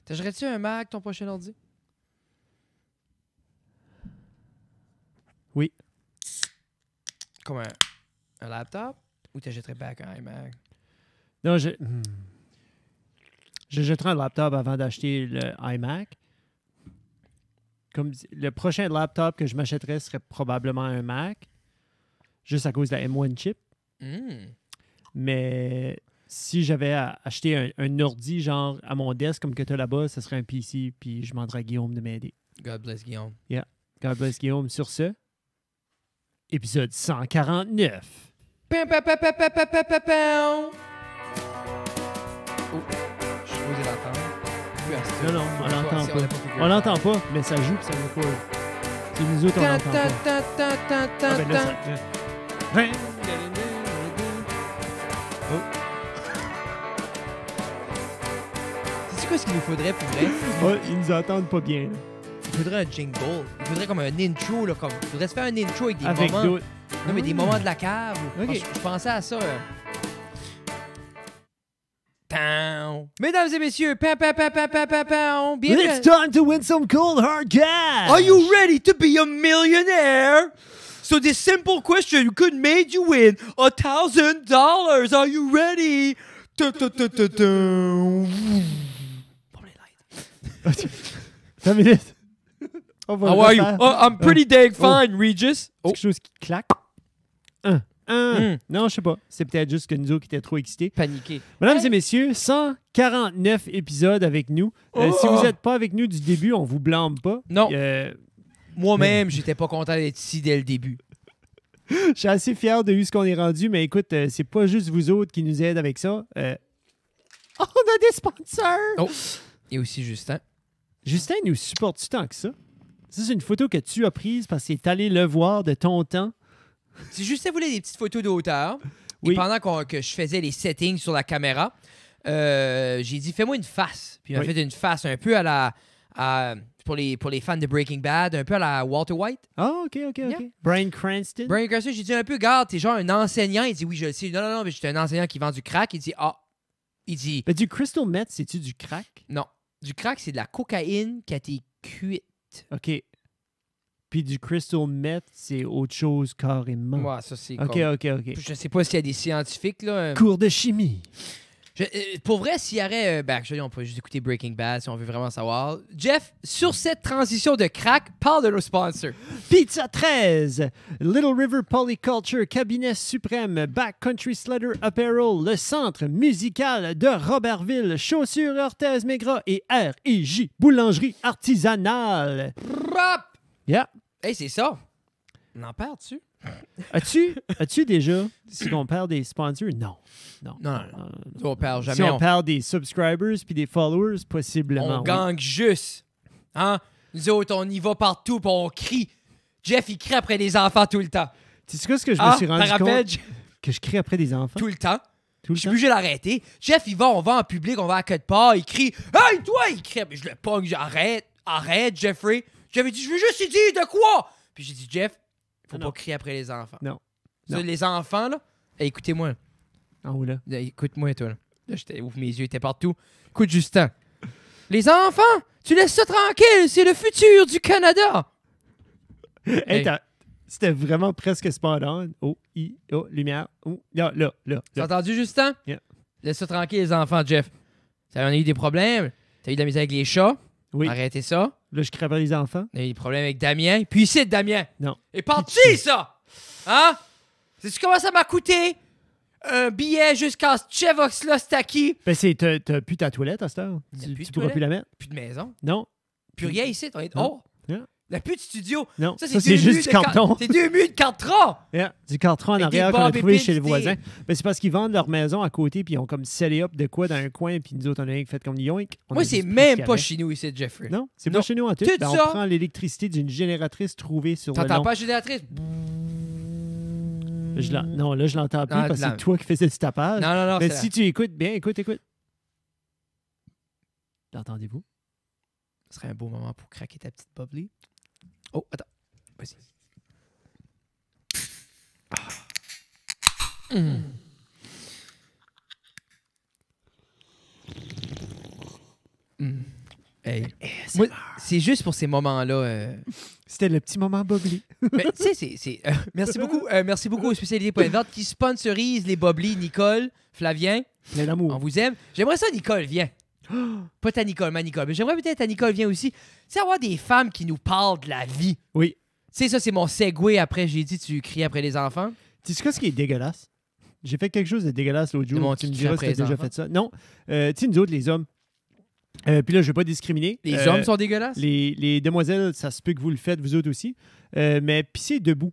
T'achèterais-tu un Mac, ton prochain ordi? Oui. Comme un laptop? Ou t'achèterais pas un iMac? Non, je jetterai un laptop avant d'acheter le iMac. Comme le prochain laptop que je m'achèterais serait probablement un Mac, juste à cause de la M1 chip. Mais si j'avais à acheter un ordi genre à mon desk comme que tu as là-bas, ce serait un PC, puis je demanderais à Guillaume de m'aider. God bless Guillaume. God bless Guillaume. Sur ce, épisode 149. Pam, pam, pam, pam, pam, pam, pam, pam. Oh, je suis supposé l'entendre. Non, on l'entend pas. On l'entend pas, mais ça joue, puis ça va pas. C'est nous autres, on l'entend pas. Ah, ben là, ça... Oh. C'est quoi ce qu'il nous faudrait pour vrai? Oh, ils nous entendent pas bien. Là. Il faudrait un jingle. Il faudrait comme un intro. Là, comme... Il faudrait se faire un intro avec des avec moments. d'autres. Non, mais des moments de la cave. Ok. Je pensais à ça. Mesdames et messieurs, bienvenue. It's time to win some cold hard cash! Are you ready to be a millionaire? So this simple question could make you win $1,000. Are you ready? Une minute. On va How are you? refaire. Oh, I'm pretty dang fine, Regis. C'est quelque chose qui claque. Non, je sais pas. C'est peut-être juste que nous autres qui étaient trop excités. Paniqué. Mesdames et messieurs, 149 épisodes avec nous. Si vous n'êtes pas avec nous du début, on vous blâme pas. Non. Moi-même, j'étais pas content d'être ici dès le début. Je suis assez fier de ce qu'on est rendu, mais écoute, c'est pas juste vous autres qui nous aident avec ça. On a des sponsors! Oh, et aussi Justin. Justin nous supporte-tu tant que ça? Ça, c'est une photo que tu as prise parce qu'il est allé le voir de ton temps. Si Justin voulait des petites photos de hauteur, Oui. et pendant que je faisais les settings sur la caméra, j'ai dit, fais-moi une face. Puis il m'a Oui. fait une face un peu à la... pour les fans de Breaking Bad, un peu à la Walter White. Ah, OK. Yeah. Bryan Cranston. Brian Cranston, j'ai dit un peu, garde, t'es genre un enseignant. Il dit, oui, je le sais. Non, mais j'étais un enseignant qui vend du crack. Il dit, il dit, Ben, du crystal meth, c'est-tu du crack? non, du crack, c'est de la cocaïne qui a été cuite. OK. Puis du crystal meth, c'est autre chose carrément. Ouais, ça, c'est OK. Je sais pas s'il y a des scientifiques, là. Cours de chimie. Pour vrai, s'il y aurait... on peut juste écouter Breaking Bad si on veut vraiment savoir. Jeff, sur cette transition de crack, parle de nos sponsors. Pizza 13, Little River Polyculture, Cabinet Suprême, Backcountry Sledder Apparel, le Centre musical de Robertville, Chaussures Orthez Maigrat et R&J Boulangerie Artisanale. Rap! Yeah. Hey, c'est ça. On en perd-tu? As-tu déjà, si on perd des sponsors? Non. Non. On perd jamais. Si on perd des subscribers puis des followers, possiblement. On gagne juste. Hein? Nous autres, on y va partout puis on crie. Jeff, il crie après les enfants tout le temps. Tu sais ce que je me suis rendu rappelles, compte? Que je crie après des enfants. Tout le temps. Tout le Je suis temps? obligé de l'arrêter. Jeff, on va en public, on va à quelque part, il crie « Hey, toi! » Il crie, mais je le pogne, arrête, Jeffrey. J'avais dit « Je veux juste lui dire de quoi? » Puis j'ai dit « Jeff, faut pas crier après les enfants. » Non. Ça, les enfants, là, hey, écoutez-moi. En haut, là. Écoute-moi, toi. Là, ouvre mes yeux, étaient partout. Écoute, Justin. Les enfants, tu laisses ça tranquille, c'est le futur du Canada. Hey, c'était vraiment presque spot on. Lumière. Là. T'as entendu, Justin? Yeah. Laisse ça tranquille, les enfants, Jeff. Ça, on a eu des problèmes. T'as eu de la misère avec les chats. Oui. Arrêtez ça. Là, je crie après les enfants. On a eu des problèmes avec Damien. Puis ici, Damien. Non. Et parti, ça! Hein? Sais-tu comment ça m'a coûté? Un billet jusqu'à Tchevoxlostaki. Ben, t'as plus ta toilette à cette heure. Il y a Tu plus de pourras toilette. plus la mettre. Plus de maison. Non. Plus rien ici. On est Non. oh! Yeah. Il n'y a plus de studio. Non. Ça, c'est deux juste murs du de carton. C'est 2 murs de carton. Yeah. Du carton en Avec arrière des qu'on a Bob trouvé Épines, chez le puis voisin. Ben, c'est parce qu'ils vendent leur maison à côté puis ils ont comme scellé up de quoi dans un coin puis nous autres, on a fait comme yoink. On Moi, a c'est juste pris même ce qu'il y pas avait. chez nous ici, Jeffrey. Non, c'est Non. pas chez nous en tout. Tout Ben, ça. on prend l'électricité d'une génératrice trouvée sur le T'entends long. pas la génératrice? Non, là, je l'entends plus Non, parce que non. c'est toi qui faisais du tapage. Non, Mais c'est si tu écoutes bien, écoute. L'entendez-vous? Ce serait un beau moment pour craquer ta petite bubbly. Oh, attends. Vas-y. Hey. Moi, c'est juste pour ces moments-là. C'était le petit moment Bobli. Mais tu sais, merci beaucoup aux spécialités.verte qui sponsorisent les Bobli, Nicole, Flavien. Plein On d'amour. vous aime. J'aimerais ça, Nicole, viens. Pas ta Nicole, ma Nicole. Mais j'aimerais peut-être ta Nicole, viens aussi. Tu sais, avoir des femmes qui nous parlent de la vie. Oui. Tu sais, ça, c'est mon segue après. J'ai dit, tu cries après les enfants. Tu sais quoi, ce qui est dégueulasse? J'ai fait quelque chose de dégueulasse l'autre jour. Bon, Tu me tu diras cries si après t'as les déjà enfants? fait ça. Non. Tu sais, nous autres, les hommes. Puis là, je vais pas discriminer. Les hommes sont dégueulasses? Les demoiselles, ça se peut que vous le faites, vous autres aussi. Mais pisser debout.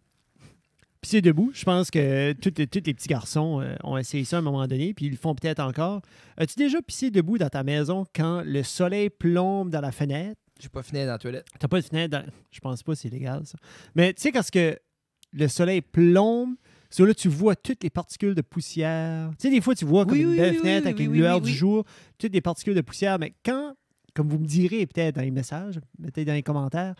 Pisser debout, je pense que tous les petits garçons ont essayé ça à un moment donné, puis ils le font peut-être encore. As-tu déjà pissé debout dans ta maison quand le soleil plombe dans la fenêtre? J'ai pas fini dans la toilette. T'as pas de fenêtre dans... Je pense pas, c'est légal, ça. Mais tu sais, quand que le soleil plombe, so là, tu vois toutes les particules de poussière. Tu sais, des fois, tu vois comme une belle fenêtre avec une lueur du jour, toutes les particules de poussière. Mais quand, comme vous me direz peut-être dans les messages, peut-être dans les commentaires,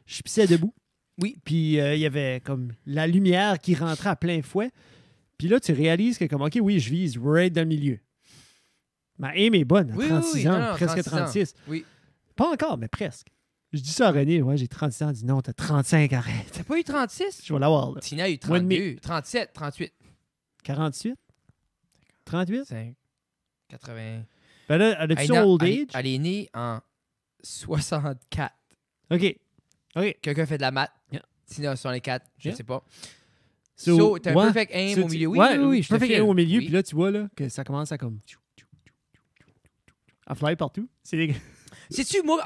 je pissais debout. Oui. Puis il y avait comme la lumière qui rentrait à plein fouet. Puis là, tu réalises que comme, OK, oui, je vise right dans le milieu. Ma aim est bonne, à 36 ans, non, presque 36 ans. 36. Oui. Pas encore, mais presque. Je dis ça à René, ouais, j'ai 36 ans. Elle dit non, t'as 35, arrête. T'as pas eu 36? Je vais l'avoir, là. Tina a eu Mois de mai. 32, 37, 38. 48? 38? 5, 80. Ben là, elle a-tu son non, old elle, age? elle est née en 64. OK. OK. Quelqu'un fait de la maths. Yeah. Tina, 64, je Yeah. sais pas. So, So, t'as un ouais. perfect aim So, au milieu. Oui, ouais, oui, je perfect aim au milieu. Oui. Puis là, tu vois là, que ça commence à comme... à fly partout. C'est... Sais-tu, moi,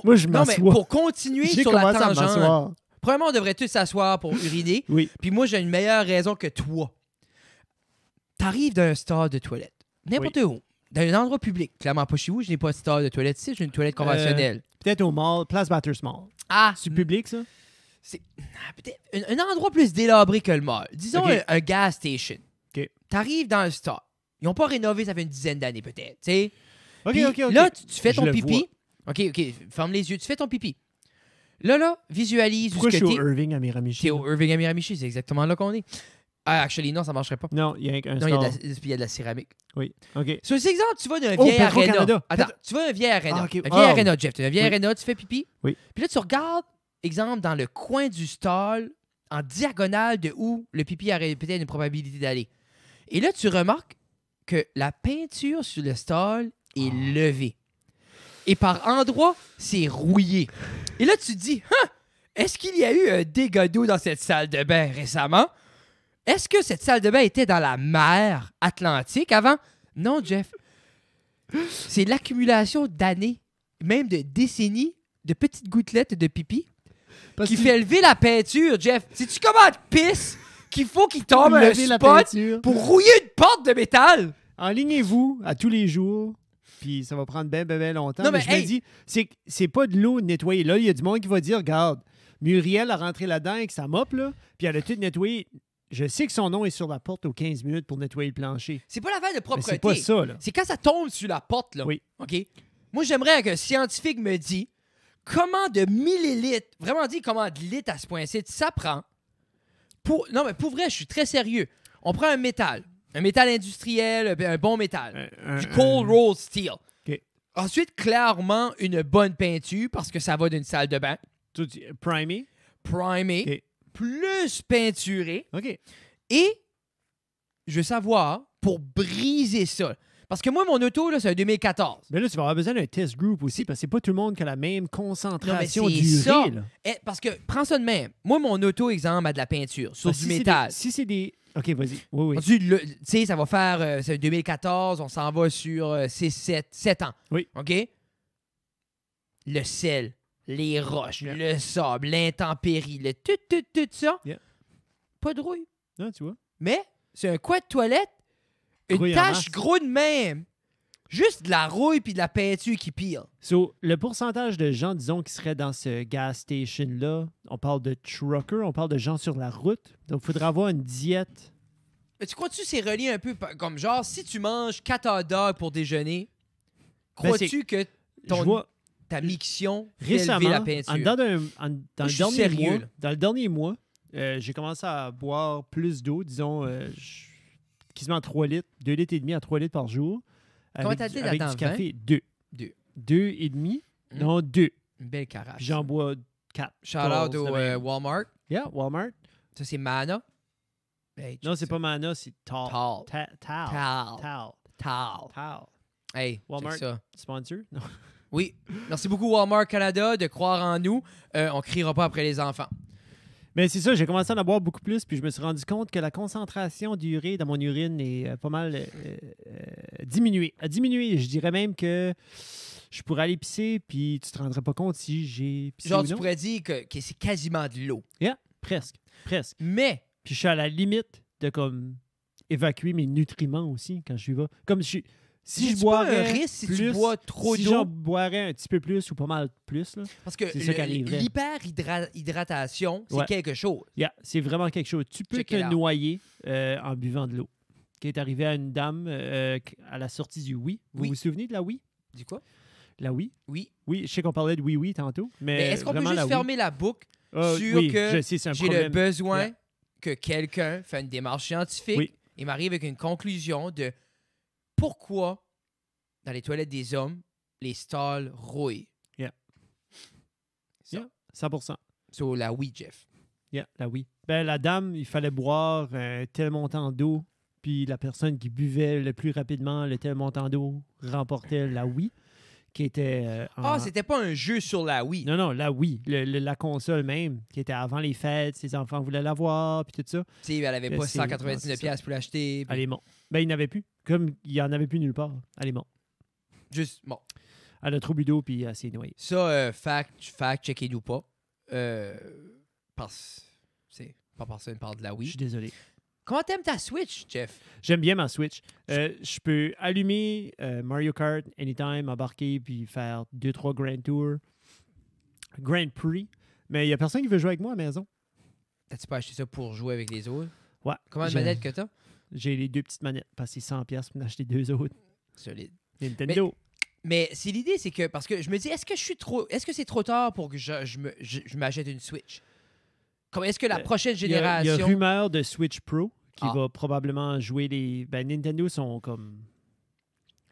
Moi, je non, mais m'assois. pour continuer J'ai sur la commencé à tangente, m'asseoir. premièrement, on devrait tous s'asseoir pour uriner. Oui. Puis moi, j'ai une meilleure raison que toi. T'arrives d'un stade de toilette, n'importe où, dans un endroit public. Clairement pas chez vous, je n'ai pas de stade de toilette ici, j'ai une toilette conventionnelle. Peut-être au mall, Place Batters Mall. Ah! C'est public, ça? Peut-être un endroit plus délabré que le mall. Disons Ok. un gas station. Ok. T'arrives dans le stade. Ils n'ont pas rénové, ça fait une dizaine d'années peut-être. Tu sais. OK, Puis OK. là, tu fais Je ton le pipi. OK, ferme les yeux. Tu fais ton pipi. Là, visualise où Pourquoi ce je que suis t'es. au Irving à Miramichi? T'es au Irving à Miramichi, c'est exactement là qu'on est. Ah, actually, non, ça marcherait pas. Non, il y a un Non, il store. y a de la céramique. Oui, OK. Sur cet exemple, tu vas d'un Oh, vieil Petro-Canada. arena. Attends, tu vas d'un vieil arena. Ah, ok. Un vieil Ah. arena, Jeff. Tu as un vieil Oui. arena, tu fais pipi. Oui. Puis là, tu regardes, exemple, dans le coin du stall, en diagonale de où le pipi aurait peut-être une probabilité d'aller. Et là, tu remarques que la peinture sur le stall est levée. Et par endroits, c'est rouillé. Et là, tu te dis, est-ce qu'il y a eu un dégât d'eau dans cette salle de bain récemment? Est-ce que cette salle de bain était dans la mer Atlantique avant? Non, Jeff. C'est l'accumulation d'années, même de décennies, de petites gouttelettes de pipi Parce qui que fait lever la peinture, Jeff. Sais-tu comment de pisse qu'il faut qu'il tombe un lever la spot peinture. pour rouiller une porte de métal? Enlignez-vous à tous les jours, puis ça va prendre bien longtemps. Non, mais mais je hey! me dis, c'est pas de l'eau nettoyée. Là, il y a du monde qui va dire, regarde, Muriel a rentré là-dedans avec sa mop, là, puis elle a tout nettoyé. Je sais que son nom est sur la porte aux 15 minutes pour nettoyer le plancher. C'est pas l'affaire de Mais propreté. c'est pas ça, là. C'est quand ça tombe sur la porte, là. Oui. OK? Moi, j'aimerais qu'un scientifique me dise comment de millilitres, vraiment dit comment de litres à ce point-ci, ça prend pour... Non, mais pour vrai, je suis très sérieux. On prend un métal industriel, un bon métal, du cold roll steel. OK. Ensuite, clairement, une bonne peinture parce que ça va d'une salle de bain. Primé. Primé, OK. plus peinturé. OK. Et je veux savoir, pour briser ça, parce que moi, mon auto, là, c'est un 2014. Mais là, tu vas avoir besoin d'un test group aussi, parce que c'est pas tout le monde qui a la même concentration c'est d'urée. ça. Là. Parce que, prends ça de même. Moi, mon auto, exemple, a de la peinture sur Parce du que métal. Si c'est des... OK, vas-y. Oui. Tu sais, ça va faire... c'est 2014, on s'en va sur 7 ans. Oui. OK? Le sel, les roches, Yeah. le sable, l'intempérie, le tout ça. Yeah. Pas de rouille. Non, tu vois. Mais c'est un coin de toilette, une Rouille en tache masse. gros de même. Juste de la rouille puis de la peinture qui pire. So, le pourcentage de gens, disons, qui seraient dans ce gas station-là, on parle de truckers, on parle de gens sur la route. Donc, il faudrait avoir une diète. Mais tu crois-tu que c'est relié un peu comme genre, si tu manges 4 hot dogs pour déjeuner, crois-tu que Je vois ta miction fait lever récemment, la peinture? dans je suis sérieux, là. le dernier mois, j'ai commencé à boire plus d'eau, disons, quasiment 3 litres, 2 litres et demi à 3 litres par jour. Comment t'as dit avec là-dedans, du café, 2. Deux. 2 et demi. Non, 2. Une belle carafe. Puis j'en bois 4. Shout-out au Walmart. Yeah, Walmart. Ça, c'est Mana. Hey, Non, c'est pas Mana, c'est Tal. Tal. Tal. Tal. Hey, Walmart. check ça. Sponsor? Non. Oui. Merci beaucoup, Walmart Canada, de croire en nous. On criera pas après les enfants. Mais c'est ça, j'ai commencé à en boire beaucoup plus, puis je me suis rendu compte que la concentration d'urée dans mon urine est pas mal diminuée. A diminué. Je dirais même que je pourrais aller pisser, puis tu te rendrais pas compte si j'ai pissé Genre, ou tu non. pourrais dire que c'est quasiment de l'eau. Yeah, presque. Mais, Puis je suis à la limite de comme évacuer mes nutriments aussi quand je vais. Comme si je c'est boirais pas un risque si plus, tu bois trop si d'eau. j'en boirais un petit peu plus ou pas mal plus, là. Parce que c'est ça qui arriverait. l'hyperhydratation, c'est Ouais. quelque chose. Yeah, c'est vraiment quelque chose. Tu peux Check it te out. noyer en buvant de l'eau. Qui est arrivé à une dame à la sortie du Oui. Vous Oui. vous souvenez de la Oui? Dis quoi? La Oui? Oui. Oui, je sais qu'on parlait de Oui tantôt. Mais Mais est-ce qu'on peut vraiment, juste la Oui. fermer la boucle sur oui, que je sais, c'est un j'ai le problème. besoin Yeah. que quelqu'un fait une démarche scientifique Oui. et m'arrive avec une conclusion de pourquoi dans les toilettes des hommes, les stalls rouillent. Yeah. Ça. Yeah. 100%. Sur la oui, Jeff. Yeah, la Oui. Ben, la dame, il fallait boire un tel montant d'eau, puis la personne qui buvait le plus rapidement le tel montant d'eau remportait la Oui, qui était C'était pas un jeu sur la oui. Non, la Oui, la console même, qui était avant les fêtes, ses enfants voulaient l'avoir, puis tout ça. Tu sais, elle avait pas C'est- 199 c'est piastres pour l'acheter. puis Elle est morte. Ben, il n'y en avait plus. Comme il n'y en avait plus nulle part. Elle est morte. Juste, bon. Elle a trop bu d'eau, puis elle s'est noyée. Ça, checkez-nous pas. C'est pas parce qu'on parle de la Je oui. suis désolé. Comment t'aimes ta Switch, Jeff? J'aime bien ma Switch. Je peux allumer Mario Kart anytime, embarquer, puis faire 2-3 Grand Tours. Grand Prix. Mais il n'y a personne qui veut jouer avec moi à la maison. T'as-tu pas acheté ça pour jouer avec les autres? Ouais. Combien de j'ai- manettes que t'as? J'ai les 2 petites manettes. Passé 100$ pour en acheter 2 autres. Solide. Nintendo. Mais c'est l'idée, c'est que, parce que je me dis, est-ce que c'est trop tard pour que je m'achète une Switch? Comme, est-ce que la prochaine Il y a génération... rumeur de Switch Pro qui Ah. va probablement jouer les... Ben, Nintendo sont comme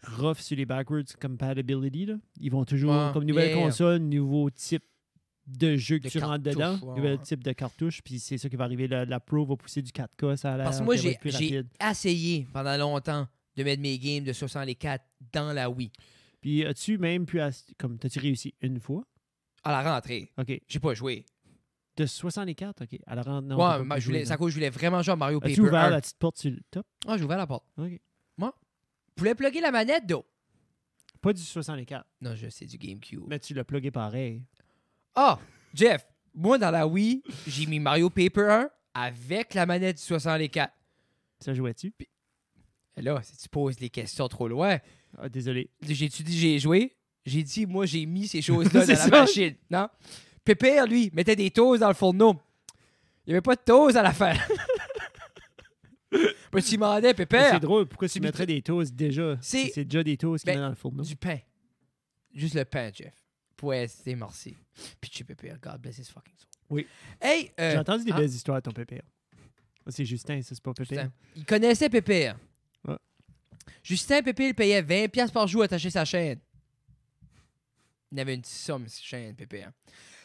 rough sur les backwards compatibility. Là. Ils vont toujours, Ouais, comme nouvelle yeah. console, nouveau type de jeu que De tu rentres cartouche, dedans, ouais, nouvel ouais. type de cartouche, puis c'est ça qui va arriver. La Pro va pousser du 4K, ça a l'air. Parce que moi, qu'elle va j'ai être plus rapide. essayé pendant longtemps de mettre mes games de 64 dans la Wii. Puis as-tu même pu... Comme, t'as-tu réussi une fois? À la rentrée. OK. J'ai pas joué. De 64? OK. À la rentre, non. t'as Ouais, pas pu jouer, ça non. cause je voulais vraiment jouer à Mario As-tu Paper ouvert 1. la petite porte sur le top? Ah, j'ai ouvert la porte. OK. Je voulais plugger la manette d'eau. Pas du 64, Non, je sais, du GameCube. mais tu l'as plugué pareil. Ah, Jeff, moi, dans la Wii, j'ai mis Mario Paper 1 avec la manette du 64. Ça jouait-tu? Et là, si tu poses les questions trop loin, Ah, désolé. j'ai-tu dit j'ai joué? J'ai dit, moi, j'ai mis ces choses-là dans C'est la ça. machine. Non? Pépère, lui, mettait des toasts dans le fourneau. Il n'y avait pas de toast à la fin. Puis tu demandais, Mais Pépère, c'est drôle, pourquoi tu C'est mettrais des toasts déjà? C'est- C'est déjà des toasts qu'il Ben, met dans le fourneau. du pain. Juste le pain, Jeff. Ouais, c'est merci. Puis tu Pépère, God bless his fucking soul. Oui. Hey, J'ai entendu des hein? belles histoires à ton pépère. C'est Justin, ça, c'est pas pépère. Justin. Il connaissait Pépère. Ouais. Justin Pépère, il payait 20$ par jour à attacher sa chaîne. Il avait une somme, cette chaîne, Pépère.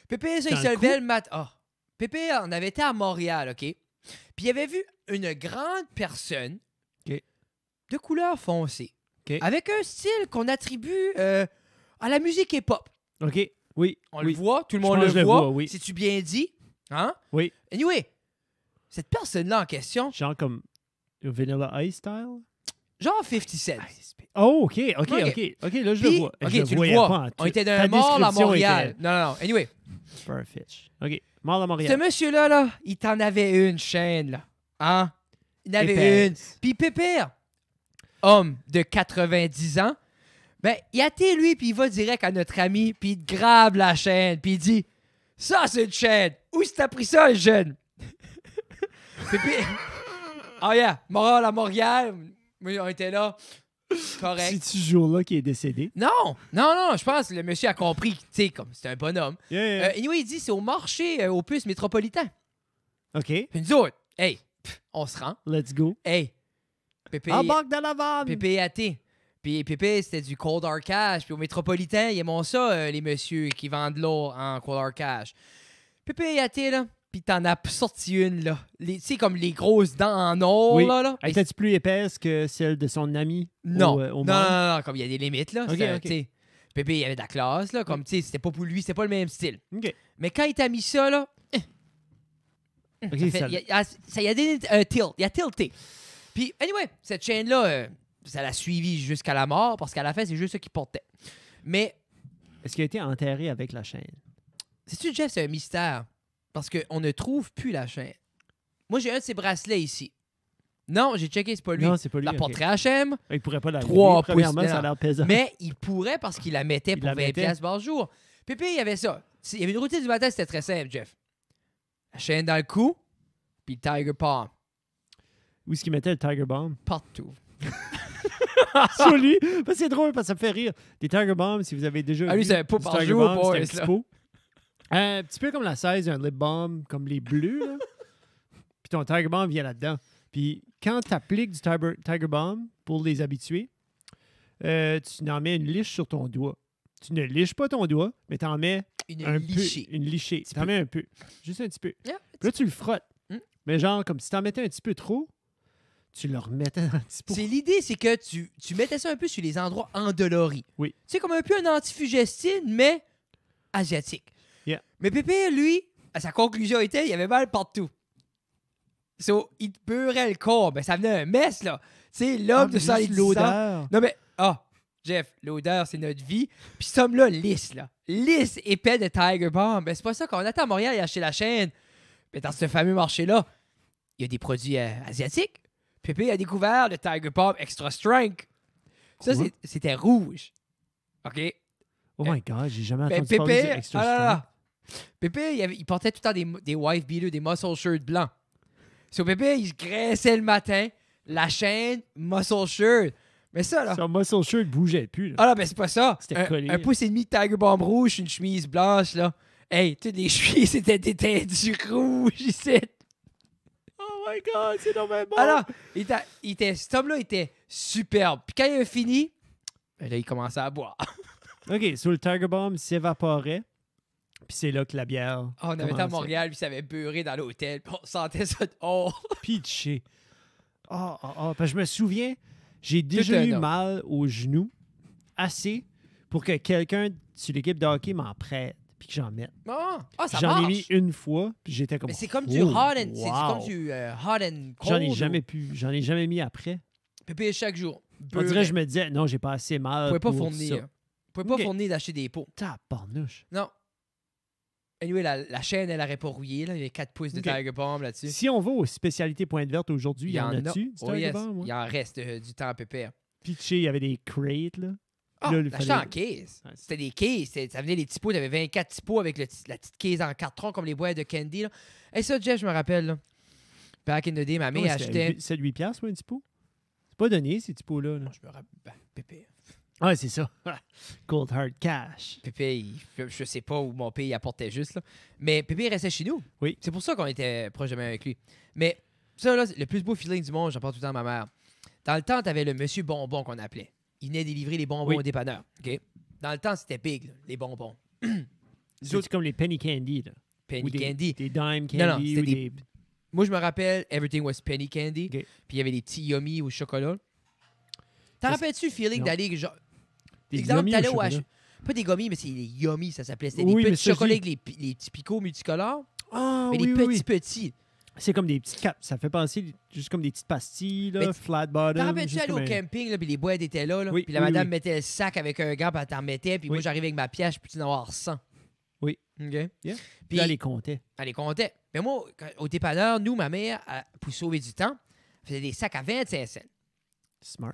Pépère, ça, il Dans se le levait le matin. Ah. Pépère, on avait été à Montréal, OK? Puis il avait vu une grande personne OK. de couleur foncée. OK. Avec un style qu'on attribue à la musique hip-hop. OK, oui. On oui. le voit, tout le Je monde pense le que je le voit. vois, oui. C'est-tu bien dit? Hein? Oui. Anyway, cette personne-là en question, Genre comme Vanilla Ice style? genre 50 Cent. Oh, OK, OK, OK. OK. OK, là, je Puis- le vois. OK, Je tu le voyais vois. pas en On tout. était Ta d'un mall à description Montréal. était Non. Anyway, Farfetch. OK, mort à ce Montréal. monsieur-là, là, il t'en avait une chaîne, là. Hein? Il en avait une. Épaisse. Puis Pépère, homme de 90 ans, ben, il attend lui, puis il va direct à notre ami, puis il te grabe la chaîne, puis il dit « Ça, c'est une chaîne! Où est-ce que t'as pris ça, le jeune? » Pépère... Oh yeah, moral à Montréal. Oui, on était là. Correct. C'est-tu ce jour-là qui est décédé? Non, je pense que le monsieur a compris, tu sais, comme c'est un bonhomme. Yeah. Anyway, il dit c'est au marché au puce métropolitain. OK, Puis nous autres, hey, on se rend. let's go. Hey, Pépé, Embarque dans la vanne! Pépé athée. Puis Pépé, c'était du cold hard cash. Puis au Métropolitain, ils aiment ça, les messieurs qui vendent l'eau en cold hard cash. Pépé, il a été là. Puis t'en as sorti une, là. Tu sais, comme les grosses dents en or, Oui. là. Était-tu plus épaisse que celle de son ami? Non. Au Non, comme il y a des limites, là. Ok, ok. Tu sais, Pépé, il avait de la classe, là. Comme, tu sais, c'était pas pour lui, c'était pas le même style. OK. Mais quand il t'a mis ça, là, OK, ça y a donné un tilt. Il a tilté. Puis, anyway, cette chaîne-là, ça l'a suivi jusqu'à la mort parce qu'à la fin, c'est juste ça qu'il portait. Mais, Est-ce qu'il a été enterré avec la chaîne? sais-tu, Jeff, c'est un mystère parce qu'on ne trouve plus la chaîne. Moi, j'ai un de ses bracelets ici. Non, j'ai checké, c'est pas lui. Non, c'est pas lui. La OK. porterait HM, Il pourrait pas la 3 lever. Premièrement, pouces. ça a l'air pesant. mais il pourrait parce qu'il la mettait Il pour la 20 mettait. piastres par jour. Pépé, il y avait ça. Il y avait une routine du matin, c'était très simple, Jeff. La chaîne dans le cou, puis le Tiger Palm. Où est-ce qu'il mettait le Tiger Bomb? Partout. Sur lui. Ben, c'est drôle parce que ça me fait rire. Des Tiger Bombs, si vous avez déjà Ah, lui, vu c'est un pot du par Tiger jour, Bomb, boys, c'est un petit là. pot. Un petit peu comme la 16, un lip balm, comme les bleus. Là. Puis ton Tiger Bomb vient là-dedans. Puis quand tu appliques du Tiger Bomb pour les habitués, tu en mets une liche sur ton doigt. Tu ne liches pas ton doigt, mais tu en mets Une un lichée. peu. Une lichée. Tu en mets un peu. Juste un petit peu. Yeah, Puis là, tu le frottes. Hmm. Mais genre, comme si tu en mettais un petit peu trop, tu le remettais dans un petit pot. C'est l'idée, c'est que tu mettais ça un peu sur les endroits endoloris. Oui. C'est comme un peu un antifugestine, mais asiatique. Yeah. Mais Pépé, lui, à sa conclusion était, il avait mal partout. So, il te beurrait le corps. Ben, ça venait un mess, là. Tu sais, l'homme de juste 110 ans. l'odeur. Non, mais, Jeff, l'odeur, c'est notre vie. Puis cet homme-là, lisse, là. Lisse, épais de Tiger Bomb. Ben, c'est pas ça qu'on attend à Montréal et acheter la chaîne. Mais dans ce fameux marché-là, il y a des produits asiatiques. Pépé a découvert le Tiger Bomb Extra Strength. Ça, Quoi? c'était rouge. OK? Oh my God, j'ai jamais Ben, entendu parler du Pépé, Extra là, Strong. Pépé, il portait tout le temps des wife beaters, des muscle shirts blancs. So, Pépé, il se graissait le matin, la chaîne, muscle shirt. Mais ça, là. Son muscle shirt bougeait plus. Là. Ah là, ben c'est pas ça. C'était collé. Un pouce et demi de Tiger Bomb rouge, une chemise blanche, là. Hey, toutes les chemises c'était du rouge ici. Oh my God, c'est dommage bon. Alors, cet homme-là était superbe. Puis quand il a fini, ben là, il commençait à boire. OK, sur le Tiger Bomb s'évaporait. Puis c'est là que la bière On avait été à commençait. Montréal, puis ça avait beurré dans l'hôtel, puis on sentait ça dehors. Pitché. Parce que je me souviens, j'ai déjà un eu homme. mal au genou assez pour que quelqu'un sur l'équipe de hockey m'en prête puis que j'en mette. Ça J'en ai marche. mis une fois, puis j'étais comme... Mais c'est comme du oh, hot and... C'est wow. comme du hot and cold. J'en ai jamais mis après. Pépé chaque jour. On dirait que je me disais, non, j'ai pas assez mal Vous pouvez pas pour fournir. ça. Vous pouvez pas Ok. fournir d'acheter des pots. Tabarnouche. Non. Anyway, la chaîne, elle aurait pas rouillé. Là. Il y avait 4 pouces de Ok. Tiger Bomb là-dessus. Si on va aux spécialités Pointe Verte aujourd'hui, il y en a-tu du Oh, Tiger yes. Bomb? Ouais? Il en reste du temps à Pépé. Pitché, il y avait des crates, là. Ah, Là, il l'acheter fallait- en case. Ouais. C'était des cases. Ça venait des petits pots. T'avais 24 petits pots avec la petite case en carton comme les boîtes de candy. Là. Et ça, Jeff, je me rappelle. Là. Back in the day, ma mère achetait... 7-8 piastres, ouais, un petit pot? C'est pas donné, ces petits pots-là. là. Je me rappelle... Pépé. Ouais, c'est ça. Cold hard cash. Pépé, je sais pas où mon père il apportait juste. Là. Mais Pépé restait chez nous. Oui. C'est pour ça qu'on était proche de même avec lui. Mais ça, là, c'est le plus beau feeling du monde, j'en parle tout le temps à ma mère. Dans le temps, t'avais le monsieur bonbon qu'on appelait. Il venait délivrer les bonbons Oui. au dépanneur. OK? Dans le temps, c'était big, là, les bonbons. C'est comme les penny candy, là. Penny Ou des, candy. Des dime candy. Non, c'était ou des- des... Moi, je me rappelle, everything was penny candy. OK. Puis il y avait des petits yummy au chocolat. T'en Ça, rappelles-tu le feeling non. d'aller, genre... Des exemple, gummies t'allais au au chocolat. Pas des gummies, mais c'est les yummy, ça s'appelait. C'était Oui, des mais petits ça, je chocolats dis- avec les petits picots multicolores. Ah, Mais oui, les oui, petits oui. petits. C'est comme des petites capes. Ça fait penser juste comme des petites pastilles, là, Mais flat bottom. T'en rappelles-tu juste aller au comme un- camping, là, puis les boîtes étaient là, Oui, puis la oui, madame oui. mettait le sac avec un gant, puis elle t'en mettait, puis Oui. moi, j'arrivais avec ma pièce, puis tu en avoir 100. Oui. OK? Yeah. Puis Puis là, elle les comptait. elle les comptait. Mais moi, au dépanneur, nous, ma mère, pour sauver du temps, faisait des sacs à 25 cents. Smart.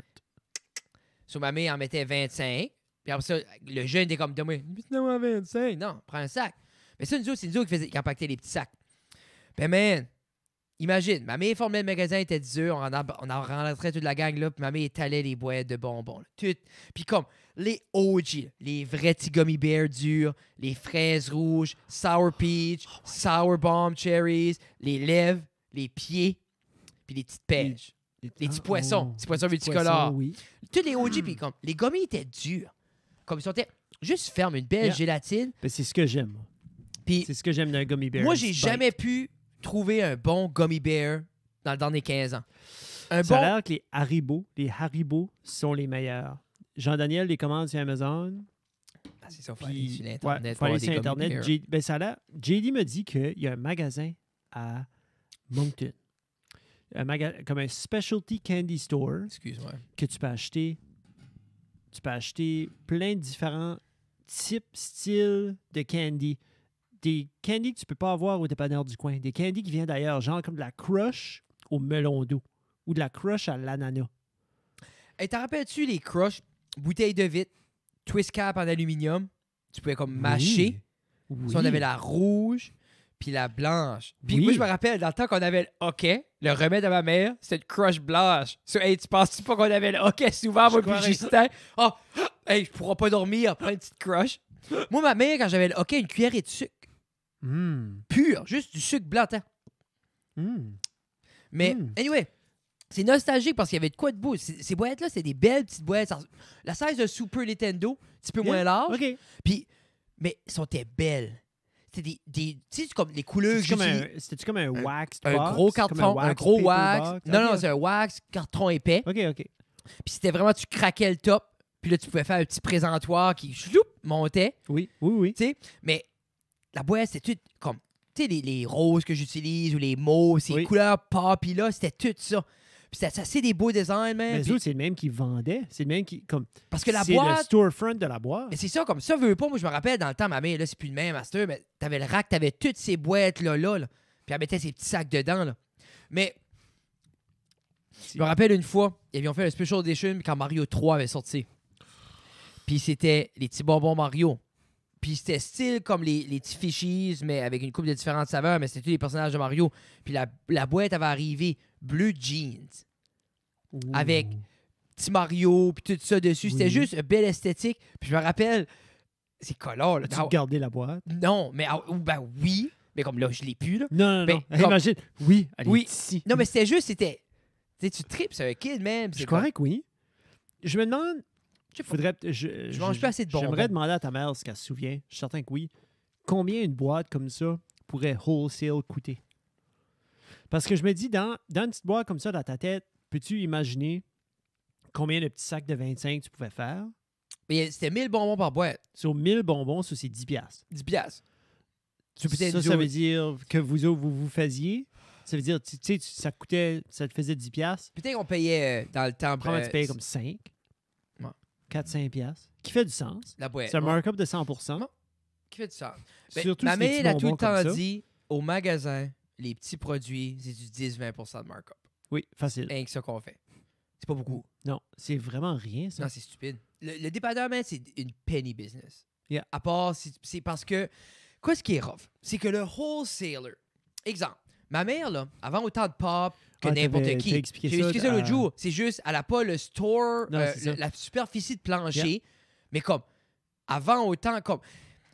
Sur ma mère, en mettait 25. Puis après ça, le jeune était comme, donne-moi, mets-moi 25. Non, prends un sac. Mais ça, nous autres, c'est nous autres qui empaquetaient les petits sacs. Ben, man, imagine, ma mère formait le magasin, il était 10 heures, on en rentrait toute la gang là, puis ma mère étalait les boîtes de bonbons. Là, tout. Puis comme, les OG, là, les vrais petits gummy bears durs, les fraises rouges, sour peach, sour bomb cherries, les lèvres, les pieds, puis les petites pêches. Les petits poissons. Petits poissons multicolores. Oui. Tous les OG, puis comme, les gummies étaient durs. Comme ils sont juste fermes, une belle gélatine. Ben, c'est ce que j'aime. Puis C'est ce que j'aime d'un gummy bear. moi, j'ai Bite. jamais pu trouver un bon gummy bear dans le dernier 15 ans. Un Ça a bon... l'air que les Haribo sont les meilleurs. Jean-Daniel les commande sur Amazon. Ah, c'est ça, il faut Puis, aller sur l'Internet. faut aller voir sur des Internet. gummy bears. Ça a l'air... JD me dit qu'il y a un magasin à Moncton. Comme un specialty candy store Excuse-moi. que tu peux acheter. Tu peux acheter plein de différents types, styles de candy. Des candies que tu peux pas avoir au dépanneur du coin. Des candies qui viennent d'ailleurs, genre comme de la crush au melon d'eau ou de la crush à l'ananas. Hey, t'en rappelles-tu les crushs, bouteilles de vitre, twist cap en aluminium? Tu pouvais comme mâcher. Oui. Si on avait la rouge puis la blanche. Puis Oui. moi, je me rappelle, dans le temps qu'on avait le hockey, le remède à ma mère, c'était une crush blanche. So, hey, tu penses-tu pas qu'on avait le hockey souvent, moi, puis croirais Justin? Oh, hey, je pourrais pas dormir, prends une petite crush. Moi, ma mère, quand j'avais le hockey, une cuillerée de sucre. Pur, juste du sucre blanc. Mais, anyway, c'est nostalgique parce qu'il y avait de quoi de beau. Ces boîtes-là, c'est des belles petites boîtes. La size de Super Nintendo, un petit peu moins large. OK. Puis, mais elles sont belles. C'était tu sais, comme les couleurs que j'utilise. C'était-tu comme un wax Un box? gros Comme carton, un gros paper wax. box? Non, OK. non, c'est un wax, carton épais. OK. Puis c'était vraiment, tu craquais le top. Puis là, tu pouvais faire un petit présentoir qui chloup, montait. Oui. Tu sais, mais la boîte, c'était tout comme, tu sais, les roses que j'utilise ou les mauves, ces Oui. couleurs pop, puis là, c'était tout ça. Puis c'était assez des beaux designs, man. Mais Puis- eux, c'est le même qui vendait. C'est le même qui... comme parce que la c'est le boîte, storefront de la boîte. mais c'est ça, comme ça, veux pas. Moi, je me rappelle, dans le temps, ma mère, là, c'est plus le même master, mais t'avais le rack, t'avais toutes ces boîtes-là, là. Puis elle mettait ses petits sacs dedans, là. Mais je me rappelle une fois, ils avaient fait le Special Edition quand Mario 3 avait sorti. Puis c'était les petits bonbons Mario. Puis c'était style comme les petits fishies, mais avec une coupe de différentes saveurs, mais c'était tous les personnages de Mario. Puis la boîte avait arrivé bleu jeans, avec petit Mario, puis tout ça dessus. C'était Oui. juste une belle esthétique. Puis je me rappelle, c'est color, là. As-tu gardé la boîte? Non, mais ben oui, mais comme là, je l'ai plus, là. Non. Ben, Hey, comme- imagine. Oui, elle Oui. est ici. Non, mais c'était juste, c'était... Tu sais, tu tripes, c'est un kid, même. Je croirais que oui. Je me demande... Je sais pas. Faudrait... Je mange plus assez de bonbons. J'aimerais demander à ta mère ce qu'elle se souvient. Je suis certain que oui. Combien une boîte comme ça pourrait wholesale coûter? Parce que je me dis, dans une petite boîte comme ça, dans ta tête, peux-tu imaginer combien de petits sacs de 25 tu pouvais faire? Mais c'était 1000 bonbons par boîte. Sur 1000 bonbons, ça, c'est 10 piastres. 10 piastres. Tu peux peut-être Ça veut dire que vous faisiez. Ça veut dire, tu sais, ça te faisait 10 piastres. Peut-être qu'on payait dans le temps... Probablement, tu payais comme 5. Ouais. 4-5 piastres. Qui fait du sens. la boîte. C'est un Ouais. markup de 100%. Qui fait du sens. Ben, Surtout ma sur des mère petits a tout le bonbons comme temps ça. dit, au magasin, les petits produits, c'est du 10-20% de markup. Oui, facile. Rien que ça qu'on fait. C'est pas beaucoup. Non, c'est vraiment rien, ça. Non, c'est stupide. Le dépanneur, man, c'est une penny business. Yeah. À part, c'est parce que... Quoi, ce qui est rough, c'est que le wholesaler... Exemple, ma mère, là, avant autant de pop que Ah, n'importe t'as qui. expliqué J'ai ça expliqué ça l'autre à- jour. C'est juste, elle n'a pas le store, Non, c'est ça. la superficie de plancher, mais comme, avant autant, comme...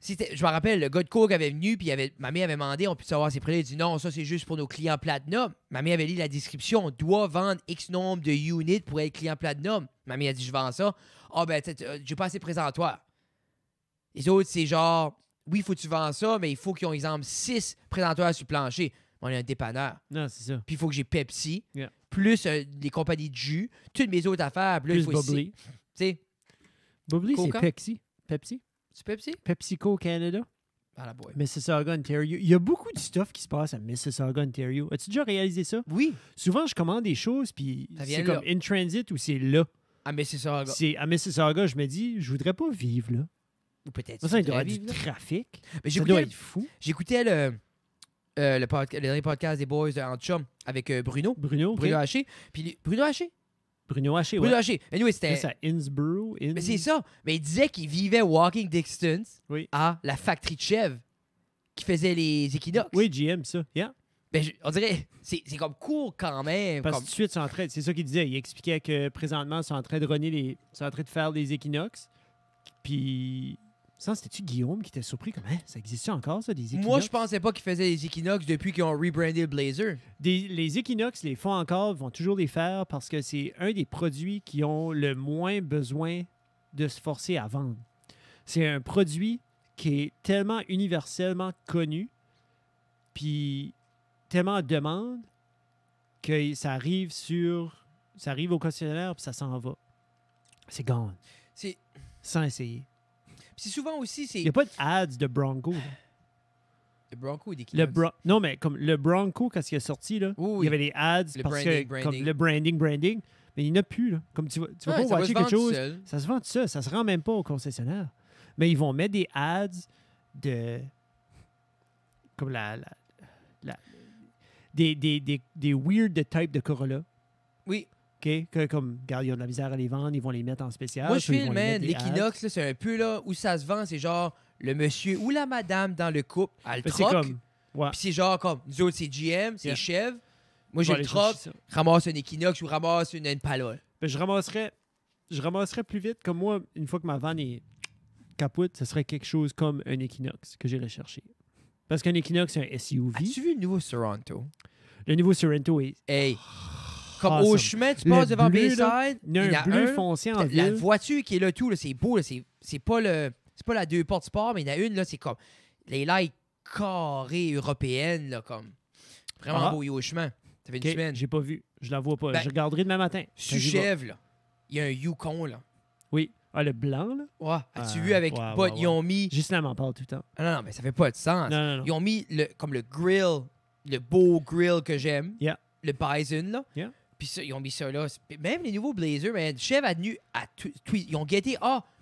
Je me rappelle, le gars de cours avait venu, puis ma mère avait demandé, on peut savoir ses prix. Il a dit non, ça c'est juste pour nos clients platinum. Ma mère avait lu la description, on doit vendre X nombre de units pour être client platinum. Ma mère a dit, je vends ça. Ah ben, j'ai pas assez présentoir. Les autres, c'est genre, oui, il faut que tu vends ça, mais il faut qu'ils ont, exemple, 6 présentoirs sur le plancher. On est un dépanneur. Non, c'est ça. Puis il faut que j'ai Pepsi, Yeah. plus les compagnies de jus, toutes mes autres affaires. Puis là, il Plus faut Bubbly. Tu sais, Bubbly, c'est Coca? Pepsi. Pepsi? c'est Pepsi? PepsiCo Canada. Ah la boy. Mississauga, Ontario. Il y a beaucoup de stuff qui se passe à Mississauga, Ontario. As-tu déjà réalisé ça? Oui. Souvent, je commande des choses, puis Ça vient c'est là. comme in transit ou c'est là. Ah, mais c'est ça, gars. C'est à Mississauga, je me dis, je voudrais pas vivre là. Ou peut-être. Ça, il doit y faudrait avoir du vivre là. trafic. Mais Ça doit j'écoutais être fou. j'écoutais le dernier podcast des boys de Anchum avec Bruno. Bruno, ok. Bruno Haché. Puis Bruno Haché? Bruno Haché, Bruno ouais. Haché. Anyway, c'était... C'est à Innsbruck. Mais c'est ça. Mais il disait qu'il vivait walking distance Oui. à la factory de chèvres qui faisait les équinoxes. Oui, GM, ça. Yeah. Ben, on dirait, c'est comme cool quand même. Parce que Comme... tout de suite, c'est ça qu'il disait. Il expliquait que présentement, ils sont en train de runner ils sont en train de faire les équinoxes. Puis Ça, c'était-tu Guillaume qui était surpris comme ça existe encore, ça, des Equinox? Moi, je pensais pas qu'ils faisaient des Equinox depuis qu'ils ont rebrandé le Blazer. Les Equinox les font encore, vont toujours les faire parce que c'est un des produits qui ont le moins besoin de se forcer à vendre. C'est un produit qui est tellement universellement connu, puis tellement en demande que ça arrive au concessionnaire puis ça s'en va. C'est gone. C'est Sans essayer. Puis souvent aussi, c'est... Il n'y a pas d'ads de Bronco. Là. Le Bronco ou d'Equinox? Non, mais comme le Bronco, quand il est sorti, là, Oui, il oui. y avait des ads Le parce branding, que comme le branding, mais il n'y en a plus. Là. Comme tu vas Ouais, pas ça va watcher se quelque vendre chose, seul. ça se vend tout ça. Ça se rend même pas au concessionnaire. Mais ils vont mettre des ads de... Comme des weird de type de Corolla. Oui. OK? Que, comme, regarde, ils ont de la misère à les vendre, ils vont les mettre en spécial. Moi, je puis ils file, vont les man, mettre des l'Equinox, là, c'est un peu là où ça se vend. C'est genre le monsieur ou la madame dans le couple a le ads. C'est troc. comme... Ouais. Puis c'est genre comme, nous autres, c'est GM, c'est Yeah. Chev. Moi, Je j'ai vais le aller troc, chercher ça. ramasse un Equinox ou ramasse une Impala. Ben, je ramasserais plus vite. Comme moi, une fois que ma vanne est capote, ce serait quelque chose comme un Equinox que j'irais chercher. Parce qu'un Equinox, c'est un SUV. As-tu vu le nouveau Sorento? Le nouveau Sorrento est... Hey, comme Awesome. au chemin, tu Le passes devant bleu, Bayside, Il y a un bleu foncé en La ville. voiture qui est là, tout, là, c'est beau. Là, c'est pas la deux portes sport, mais il y en a une, là, c'est comme les lights carrées européennes, là, comme vraiment Ah. beau. Il est au chemin. Ça fait une OK, semaine. j'ai pas vu. Je la vois pas. Ben, je regarderai demain matin. Quand j'y vais. Suchev, là. Il y a un Yukon, là. Oui. Ah, le blanc, là? Ouais, as-tu Ouais, vu avec ouais, bottes, ouais, ils ont mis... Justin m'en parle tout le temps. Ah, non, mais ça fait pas de sens. Non. Ils ont mis comme le grill, le beau grill que j'aime, Yeah. le Bison, là. Yeah. Puis ça, ils ont mis ça là. Même les nouveaux Blazers, man, Chev a tenu à ils ont guetté,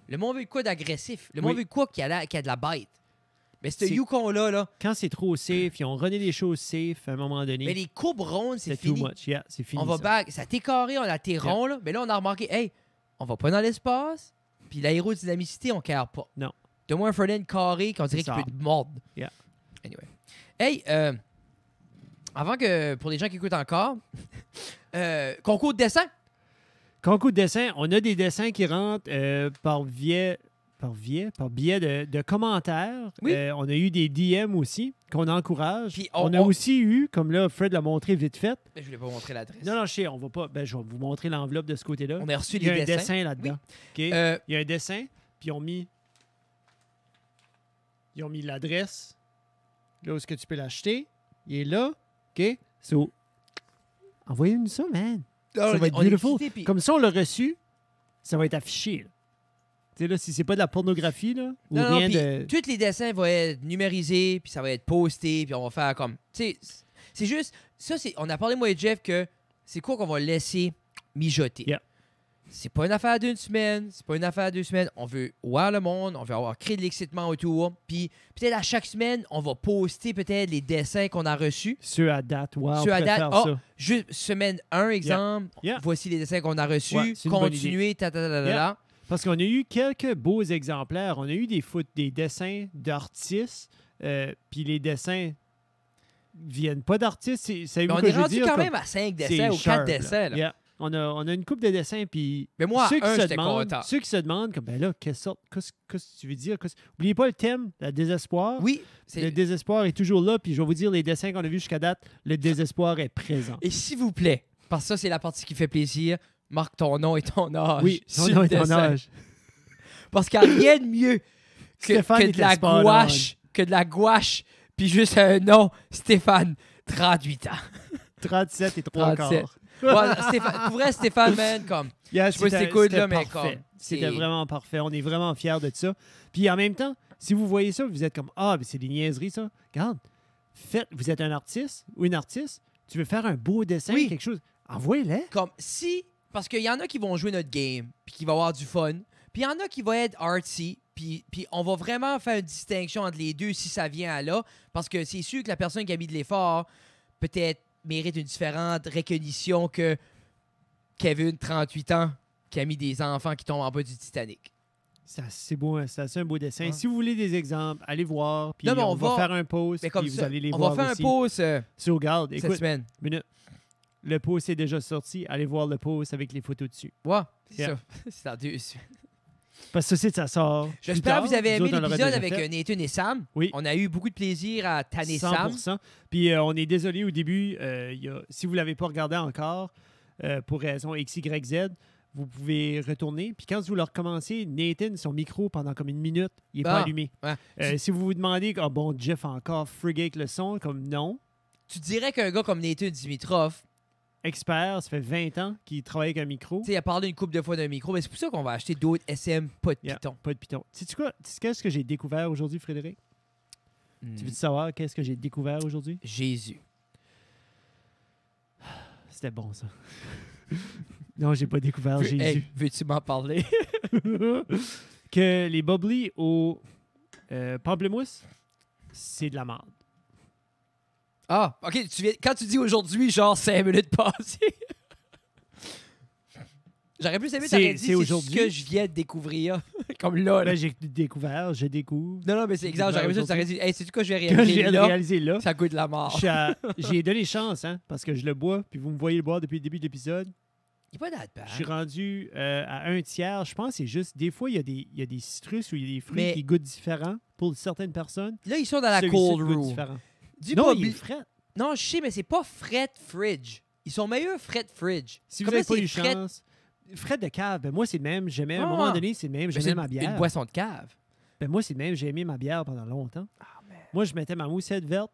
le monde veut quoi d'agressif? Le monde Oui. veut quoi qui a de la bête? Mais ce C'est- Yukon-là, là, Quand c'est trop safe, ils ont rené les choses safe à un moment donné. mais les courbes rondes, c'est C'est too fini. much. Yeah, c'est fini. On va ça. back. Ça t'est carré, on a tes ronds, là. Mais là, on a remarqué, hey, on va pas dans l'espace. Puis l'aérodynamicité, on ne care pas. Non. Donne-moi un Ferdinand carré qu'on dirait C'est qu'il ça. peut te mordre. Yeah. Anyway. Hey, avant que, pour les gens qui écoutent encore, concours de dessin. Concours de dessin, on a des dessins qui rentrent par biais de commentaires. Oui. On a eu des DM aussi qu'on encourage. Puis on a aussi eu, comme là, Fred l'a montré vite fait. Mais je voulais pas montrer l'adresse. Non, je sais, on va pas. Ben, je vais vous montrer l'enveloppe de ce côté-là. On a reçu Il y a les un dessins. dessin là-dedans. OK? Euh, Il y a un dessin, puis ils ont mis l'adresse, là où est-ce que tu peux l'acheter. Il est là. OK? So, envoyez-nous ça, man. Ça va être on est beautiful. excités, puis- Comme ça, on l'a reçu, ça va être affiché. Là. Tu sais, là, si c'est pas de la pornographie, là, ou Non, rien puis de... tous les dessins vont être numérisés, puis ça va être posté, puis on va faire comme... Tu sais, c'est juste... Ça, c'est... On a parlé, moi et Jeff, que c'est quoi qu'on va laisser mijoter. Yeah. C'est pas une affaire d'une semaine, c'est pas une affaire de 2 semaines. On veut voir le monde, on veut avoir créé de l'excitement autour. Puis peut-être à chaque semaine, on va poster peut-être les dessins qu'on a reçus. Ceux à date, wow, on Ceux à pourrait date, faire oh, ça. juste semaine 1, exemple, Yeah. voici les dessins qu'on a reçus, Ouais, c'est une bonne continuer, Yeah. Parce qu'on a eu quelques beaux exemplaires. On a eu des dessins d'artistes, puis les dessins viennent pas d'artistes. C'est On que est je veux rendu dire, quand comme- même à 5 c'est dessins ou 4 sharp, dessins. Là. Yeah. On a une coupe de dessins, puis Mais moi, ceux qui à 1, se j'étais demandent, content. ceux qui se demandent, comme, ben là, qu'est-ce que tu veux dire? Oubliez pas le thème, le désespoir. Oui, Le c'est... désespoir est toujours là, puis je vais vous dire, les dessins qu'on a vus jusqu'à date, le désespoir est présent. Et s'il vous plaît, parce que ça, c'est la partie qui fait plaisir, marque ton nom et ton âge. Oui, sur ton le nom et ton dessin. âge. Parce qu'il n'y a rien de mieux Stéphane que était de la spot on. gouache, puis juste un nom, Stéphane, 38 ans. 37 et 3 37. quarts. Ouais, Stéphane, pour vrai, Stéphane, man, comme... Yeah, Je sais pas si c'était- t'écoutes, c'était là, mais parfait. comme, C'était c'est- vraiment parfait. On est vraiment fiers de ça. Puis en même temps, si vous voyez ça, vous êtes comme, ah, mais c'est des niaiseries, ça. Regarde, vous êtes un artiste ou une artiste, tu veux faire un beau dessin, Oui. quelque chose, envoyez-les. Comme si... Parce qu'il y en a qui vont jouer notre game, puis qui vont avoir du fun. Puis il y en a qui vont être artsy, puis on va vraiment faire une distinction entre les deux si ça vient à là. Parce que c'est sûr que la personne qui a mis de l'effort peut-être mérite une différente reconnaissance que Kevin, 38 ans, qui a mis des enfants qui tombent en bas du Titanic. C'est beau, hein, c'est assez un beau dessin. Ouais. Si vous voulez des exemples, allez voir. Puis Non, mais on on va va- faire un post, Mais comme puis vous ça, allez les on voir va faire aussi. un pause So, regarde, cette écoute, semaine. minute. Le post est déjà sorti. Allez voir le post avec les photos dessus. Ouais, c'est Yeah. ça. C'est dans 2 semaines. Parce que ça sort. J'espère que vous avez aimé Nous autres, on l'aurait l'épisode déjà avec fait. Nathan et Sam. Oui. On a eu beaucoup de plaisir à tanner Sam. 100%. Puis on est désolé au début, si vous ne l'avez pas regardé encore, pour raison X, Y, Z, vous pouvez retourner. Puis quand vous le recommencez, Nathan, son micro, pendant comme une minute, il n'est pas allumé. Ouais. Si vous vous demandez, ah bon, Jeff a encore frigué avec le son, comme non. Tu dirais qu'un gars comme Nathan Dimitrov, Expert, ça fait 20 ans qu'il travaille avec un micro. tu sais, il a parlé une couple de fois d'un micro, mais c'est pour ça qu'on va acheter d'autres SM, pas de Yeah, piton. pas de piton. Sais-tu quoi? Tu sais qu'est-ce que j'ai découvert aujourd'hui, Frédéric? Tu veux savoir qu'est-ce que j'ai découvert aujourd'hui? Jésus. C'était bon, ça. Non, j'ai pas découvert Jésus. Hey, veux-tu m'en parler? Que les bubbly au pamplemousse, c'est de la merde. Ah, OK. Quand tu dis aujourd'hui, genre 5 minutes passées. J'aurais plus aimé t'aurais dit c'est c'est aujourd'hui. ce que je viens de découvrir. Comme là. Là, j'ai découvert, je découvre. Non, mais c'est exact. J'aurais aimé ça t'aurais dit, hey, c'est-tu quoi je viens Que je réaliser viens de là? réaliser là. Ça goûte de la mort. J'ai donné chance, hein, parce que je le bois, puis vous me voyez le boire depuis le début de l'épisode. Il n'est pas that bad. Je suis rendu à un tiers. Je pense que c'est juste, des fois, il y a des citrus ou il y a des fruits Mais- qui goûtent différents pour certaines personnes. Là, ils sont dans la Celui-ci cold goûte room. différent. Du Non, il bubbly- est frais. Non, je sais, mais c'est pas fret fridge. Ils sont meilleurs fret fridge. Si vous Comment n'avez pas c'est eu fret? chance, frais de cave, ben moi, c'est le même. J'aimais, à un Ah. moment donné, c'est le même. Mais J'aimais c'est ma bière. une boisson de cave. Ben moi, c'est le même. J'ai aimé ma bière pendant longtemps. Ah, man. Moi, je mettais ma moussette verte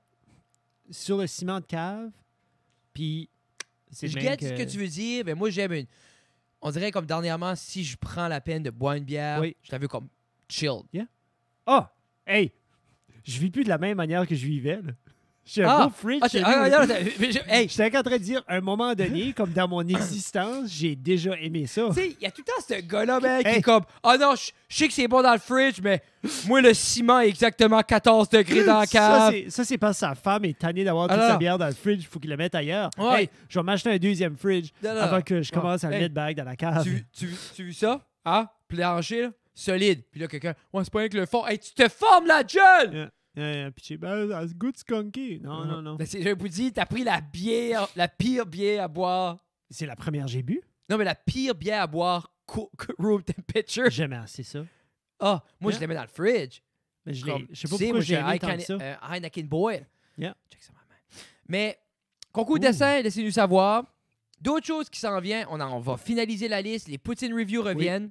sur le ciment de cave, puis c'est Je le même guette ce que tu veux dire, mais moi, j'aime une. On dirait comme dernièrement, si je prends la peine de boire une bière, Oui. je la veux comme chilled. Ah! Hey! Je vis plus de la même manière que je vivais, là. J'ai un Ah! beau fridge. Ah, chez nous. hey, tu J'étais en train de dire, à un moment donné, comme dans mon existence, j'ai déjà aimé ça. sais, il y a tout le temps ce gars-là, mec, qui Hey. est comme ah non, je sais que c'est bon dans le fridge, mais moi, le ciment est exactement 14 degrés dans la cave. Ça, c'est parce que sa femme est tannée d'avoir toute Alors. sa bière dans le fridge. Il faut qu'il la mette ailleurs. Ouais. Hey, je vais m'acheter un deuxième fridge Non, non. avant que je commence à le Hey. mettre back dans la cave. Tu vu ça? Hein? Plancher, là? Solide. Puis là, quelqu'un, ouais, c'est pas rien que le fond. Hey, tu te formes la gueule! Puis tu sais, ben, ça se goûte skunky. Non. Ben, je vous dis, t'as pris la bière, la pire bière à boire. C'est la première que j'ai bu. Non, mais la pire bière à boire room temperature. J'aimais assez ça. Ah, moi, Yeah. je la mets dans le fridge. Mais je Comme, sais tu pas sais, pourquoi moi, j'ai j'ai aimé tant que ça. Heineken Boy. Yeah. Check ça, ma main. Mais, concours Ouh. dessin, laissez-nous savoir. D'autres choses qui s'en viennent, on va finaliser la liste. Les Poutine Review reviennent.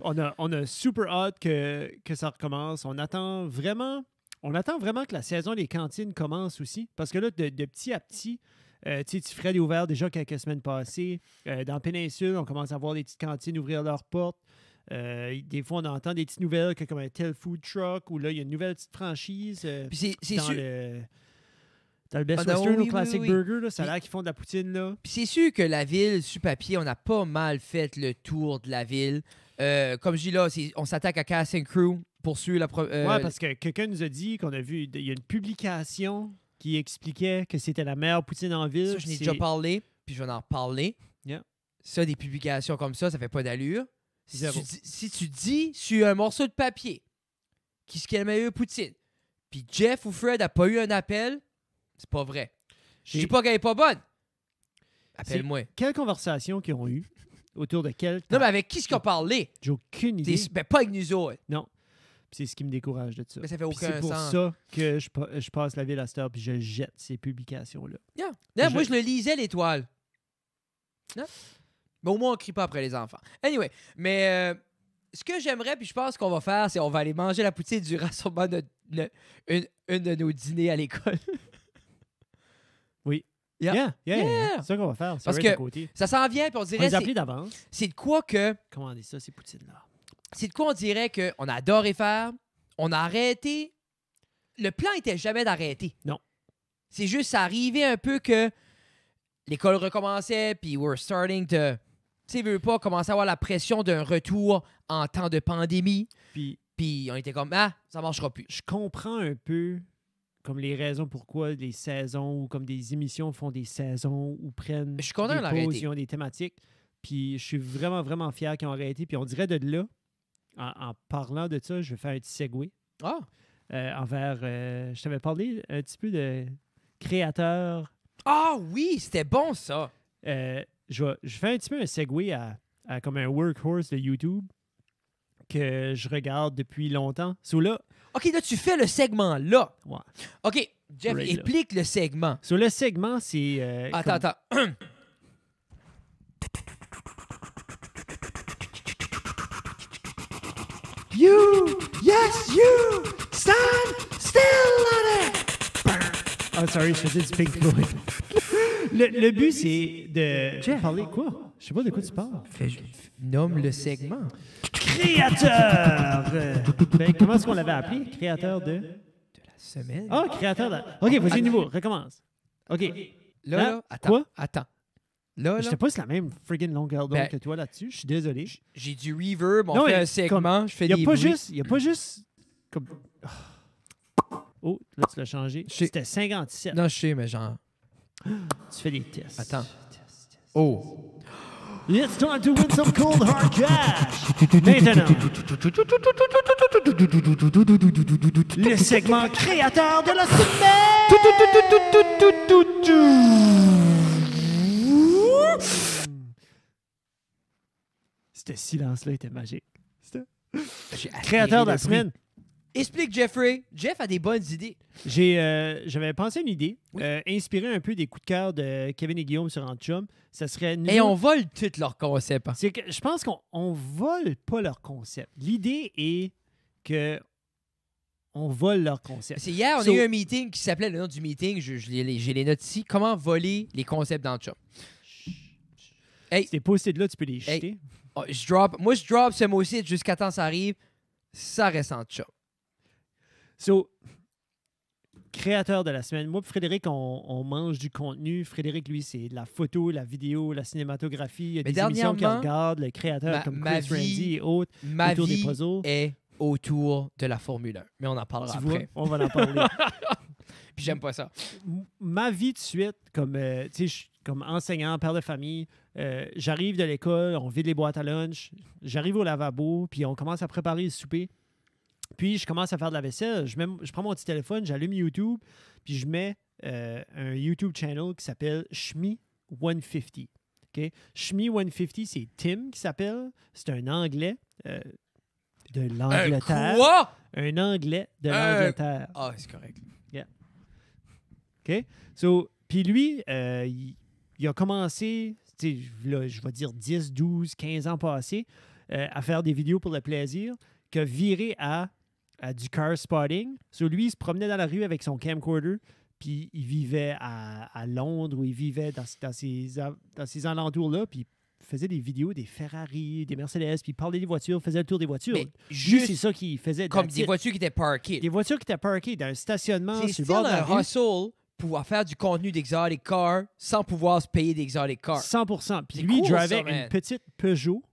On a super hâte que ça recommence. On attend vraiment que la saison des cantines commence aussi. Parce que là, de petit à petit, tu sais, Fred est ouvert déjà quelques semaines passées. Dans Péninsule, on commence à voir des petites cantines ouvrir leurs portes. Des fois, on entend des petites nouvelles comme un tel food truck ou là, il y a une nouvelle petite franchise Puis c'est dans, sûr. dans le Best Ah, non, Western oui, ou oui, Classic oui. Burger. Là, ça a Puis- l'air qu'ils font de la poutine là. Puis c'est sûr que la ville, sur papier, on a pas mal fait le tour de la ville. Comme je dis là, on s'attaque à Cast and Crew pour suivre la... Ouais, parce que quelqu'un nous a dit qu'on a vu, il y a une publication qui expliquait que c'était la meilleure poutine en ville. ça, je n'ai C'est- déjà parlé, puis je vais en reparler. Yeah. Ça, des publications comme ça fait pas d'allure. Zéro. Si tu dis sur un morceau de papier qui est la meilleure poutine, puis Jeff ou Fred a pas eu un appel, c'est pas vrai. Je dis Et- pas qu'elle est pas bonne. Appelle-moi. Quelle conversation qu'ils ont eu autour de quel Non, mais avec qui est-ce qu'on a parlé? J'ai aucune idée. Ben, pas avec nous autres. Non. C'est ce qui me décourage de ça. Mais ça fait Puis aucun c'est pour sens. ça que je passe la ville à cette heure puis je jette ces publications-là. Yeah. Non, Je- moi, je le lisais, l'étoile. Non? Mais au moins, on crie pas après les enfants. Anyway, mais ce que j'aimerais, puis je pense qu'on va faire, c'est on va aller manger la poutine durant sûrement une de nos dîners à l'école. Oui. Yeah. Yeah. C'est ça qu'on va faire. C'est Parce right à que côté. Ça s'en vient, puis on On dirait les a appelés d'avance. c'est de quoi que... Commandez ça, ces poutines-là. C'est de quoi on dirait qu'on a adoré faire. On a arrêté. Le plan était jamais d'arrêter. Non. C'est juste, ça arrivait un peu que l'école recommençait, puis we're starting to, tu sais, veux pas, commencer à avoir la pression d'un retour en temps de pandémie. Puis Puis on était comme, ah, ça marchera plus. je comprends un peu comme les raisons pourquoi les saisons ou comme des émissions font des saisons ou prennent Je suis content des de l'arrêter. pauses, ils ont des thématiques. Puis je suis vraiment, vraiment fier qu'ils ont arrêté. Puis on dirait de là, en parlant de ça, je vais faire un petit segue Ah, envers... je t'avais parlé un petit peu de créateurs. ah oui, c'était bon ça. Je fais un petit peu un segue à comme un workhorse de YouTube que je regarde depuis longtemps. So là, OK, là, tu fais le segment là. ouais. OK, Jeff, Right, là. explique le segment. So le segment, c'est... Attends. You! Yes, you! Stand still on it! Oh, sorry, je faisais du Pink Floyd. Le but, c'est de parler quoi? Je sais pas de quoi tu parles. Nomme le segment. Créateur! Ben, comment est-ce qu'on l'avait appelé? Créateur de... Semaine. Ah, créateur de... OK, vas-y, nouveau, recommence. OK. Là, attends. Quoi? Attends. Là, Je sais pas si c'est la même friggin' longueur d'onde Ben, que toi là-dessus. Je suis désolé. j'ai du reverb, on Non, fait mais un segment, je fais Il n'y des a pas bruits. juste... Il y a pas juste... Comme... Oh, là, tu l'as changé. Je sais. C'était 57. Non, je sais, mais genre... Tu fais des tests. Attends. Test. Oh. It's time to win some cold hard cash. Maintenant, le segment créateur de la semaine. Ce silence-là était magique. J'ai attiré Créateur de le la bruit. semaine. Explique, Jeffrey. Jeff a des bonnes idées. J'avais pensé à une idée, Oui. inspiré un peu des coups de cœur de Kevin et Guillaume sur Antchum. Ça serait... nous Et on autres- vole tout leur concept. C'est que je pense qu'on vole pas leur concept. L'idée est que on vole leur concept. C'est hier, on So- a eu un meeting qui s'appelait, le nom du meeting, j'ai les notes ici, comment voler les concepts dans le chat. Hey, Ces post-it là, tu peux les jeter. oh, je drop ce mot-ci jusqu'à temps que ça arrive, ça reste en chat. So, créateur de la semaine. Moi et Frédéric, on mange du contenu. Frédéric, lui, c'est de la photo, la vidéo, la cinématographie. Il y a Mais des émissions qu'il dernièrement, regarde, le créateur comme ma Chris Ramsey vie- et autres. Ma Autour des vie puzzles. est autour de la Formule 1, mais on en parlera Tu vois, après. on va en parler. Puis j'aime pas ça. Ma vie de suite, comme, tu sais, comme enseignant, père de famille, j'arrive de l'école, on vide les boîtes à lunch, j'arrive au lavabo, puis on commence à préparer le souper. Puis je commence à faire de la vaisselle, je prends mon petit téléphone, j'allume YouTube, puis je mets un YouTube channel qui s'appelle Shmi150. Okay? Shmi150, c'est Tim qui s'appelle, c'est un Anglais de l'Angleterre. Quoi? Un Anglais de l'Angleterre. Ah, c'est correct. OK? So, puis lui, il a commencé, tu sais, là, je vais dire 10, 12, 15 ans passés, à faire des vidéos pour le plaisir, qui a viré à du car spotting. So, lui, il se promenait dans la rue avec son camcorder, puis il vivait à Londres, ou il vivait dans ces alentours-là, puis il faisait des vidéos des Ferrari, des Mercedes, puis il parlait des voitures, faisait le tour des voitures. Mais Lui, c'est juste ça qu'il faisait. comme that's des it. voitures qui étaient parkées. Des voitures qui étaient parkées dans un stationnement C'est sur le still bord de la un rue. hustle pour pouvoir faire du contenu d'exotic car sans pouvoir se payer d'exotic car. 100%. Puis C'est lui, il cool, drivait ça, man. une petite Peugeot,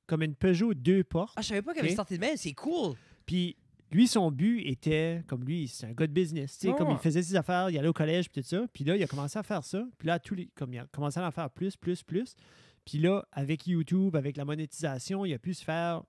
comme une Peugeot 2 portes. Ah, je savais pas qu'il avait Ok. sorti de même, c'est cool. Puis lui, son but était, comme lui, c'est un gars de business. Tu sais, Ouais. comme il faisait ses affaires, il allait au collège, puis tout ça. Puis là, il a commencé à faire ça. Puis là, comme il a commencé à en faire plus. Puis là, avec YouTube, avec la monétisation, il a pu se faire...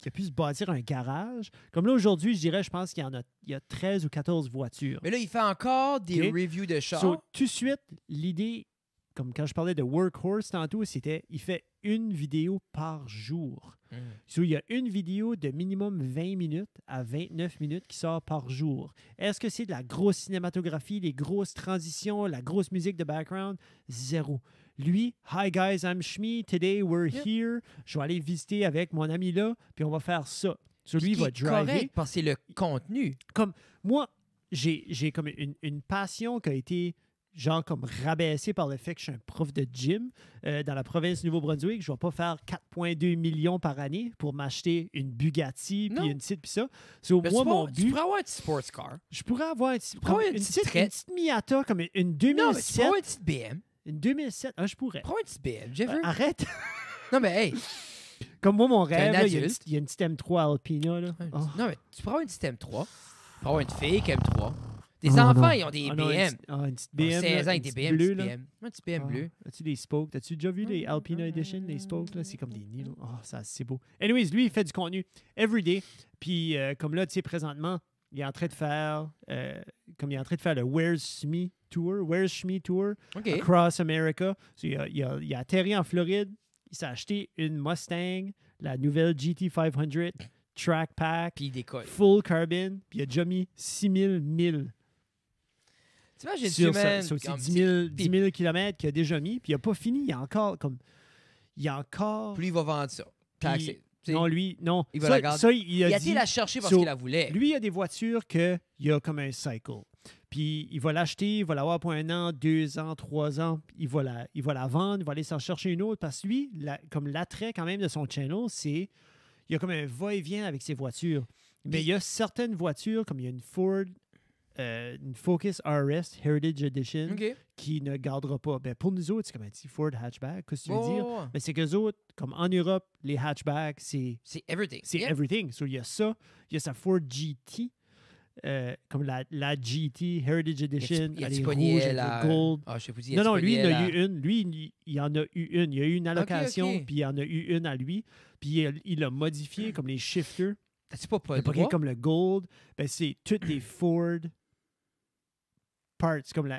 Il a pu se bâtir un garage. Comme là, aujourd'hui, je dirais, je pense qu'il y a 13 ou 14 voitures. Mais là, il fait encore des Ok. reviews de chars. So, tout de suite, l'idée, comme quand je parlais de workhorse tantôt, c'était il fait une vidéo par jour. Mm. So, il y a une vidéo de minimum 20 minutes à 29 minutes qui sort par jour. Est-ce que c'est de la grosse cinématographie, les grosses transitions, la grosse musique de background? Zéro. Lui, hi guys, I'm Shmi. Today we're Yeah. here. Je vais aller visiter avec mon ami là, puis on va faire ça. So, lui, il Ce qui va est driver. correct parce que c'est le contenu. Comme moi, j'ai comme une passion qui a été genre comme rabaissée par le fait que je suis un prof de gym dans la province du Nouveau-Brunswick. Je ne vais pas faire 4,2 millions par année pour m'acheter une Bugatti Non. puis une petite puis ça. So, Mais moi, mon tu but, pourrais avoir un petit sports car. je pourrais avoir Prends une une petite petite Miata comme une Non, mais tu 2007. pourrais avoir une petite BM. Une 2007, je pourrais. Prends une petite BM, Jeffrey. Arrête. Non, mais hey. Comme moi, mon T'es un rêve, là, il y a une adulte. petite- il y a une petite M3 Alpina. Là. Un petit- Oh. Non, mais tu pourrais avoir une petite M3. Tu pourrais avoir une fake M3. Des Oh, enfants, non. ils ont des Ah non, BM. une petite Ils ont BM. 16 ans là, avec une des petite BM, bleue, petite là. BM. Un petit BM bleu. As-tu des spokes? As-tu déjà vu les Alpina Edition, les spokes? Là? C'est comme des nids. Là. Oh, ça, c'est beau. Anyways, lui, il fait du contenu everyday. Puis, comme là, tu sais, présentement, il est en train de faire, le Where's Me Tour OK. across America. So, il a atterri en Floride. Il s'est acheté une Mustang, la nouvelle GT500 Track Pack, Puis il décolle. full carbon, puis il a déjà mis 6000 milles T'imagines-tu, sur man? ça. C'est comme 10 000 km qu'il a déjà mis, puis il n'a pas fini. Il y a encore comme. Il y a encore. Puis lui, il va vendre ça. Taxé. Non, lui, non. Il va ça, la garder. ça, il a Il a dit. été la chercher parce So, qu'il la voulait. Lui, il a des voitures qu'il y a comme un cycle. Puis il va l'acheter, il va l'avoir pour 1 an, 2 ans, 3 ans. Il va la vendre, il va aller s'en chercher une autre. Parce que lui, comme l'attrait quand même de son channel, c'est il y a comme un va-et-vient avec ses voitures. Mais il y a certaines voitures, comme il y a une Ford, une Focus RS Heritage Edition, OK. qui ne gardera pas. Ben, pour nous autres, c'est comme un petit Ford hatchback, qu'est-ce que tu veux dire? Oh, Mais c'est qu'eux autres, comme en Europe, les hatchbacks, c'est c'est everything. c'est everything. So, il y a ça. Il y a sa Ford GT, comme la GT Heritage Edition. Il a elle est disponible rouge avec le gold. Ah, je sais pas si Non, lui, il en a eu une. Lui, il en a eu une. Il y a eu une allocation, ok. puis il en a eu une à lui. Puis il a modifié comme les shifters. T'as-tu pas Il a le pris droit? comme le gold. Ben, c'est toutes les Ford parts. Comme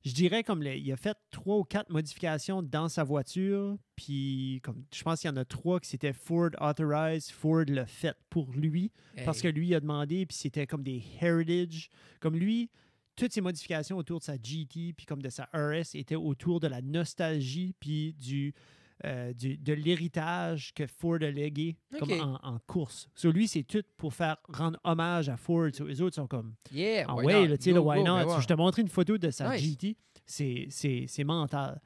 je dirais comme il a fait 3 ou 4 modifications dans sa voiture. Puis comme je pense qu'il y en a 3 qui c'était Ford Authorized. Ford l'a fait pour lui. Parce que lui, il a demandé. Puis c'était comme des heritage. Comme lui, toutes ces modifications autour de sa GT puis comme de sa RS étaient autour de la nostalgie puis de l'héritage que Ford a légué comme Ok. en course. So, lui, c'est tout pour faire rendre hommage à Ford. So, les autres sont comme Yeah, ah why ouais, not? là, tu sais, le Go, why go, not? ben ouais. Je te montrer une photo de sa Nice. GT. C'est mental.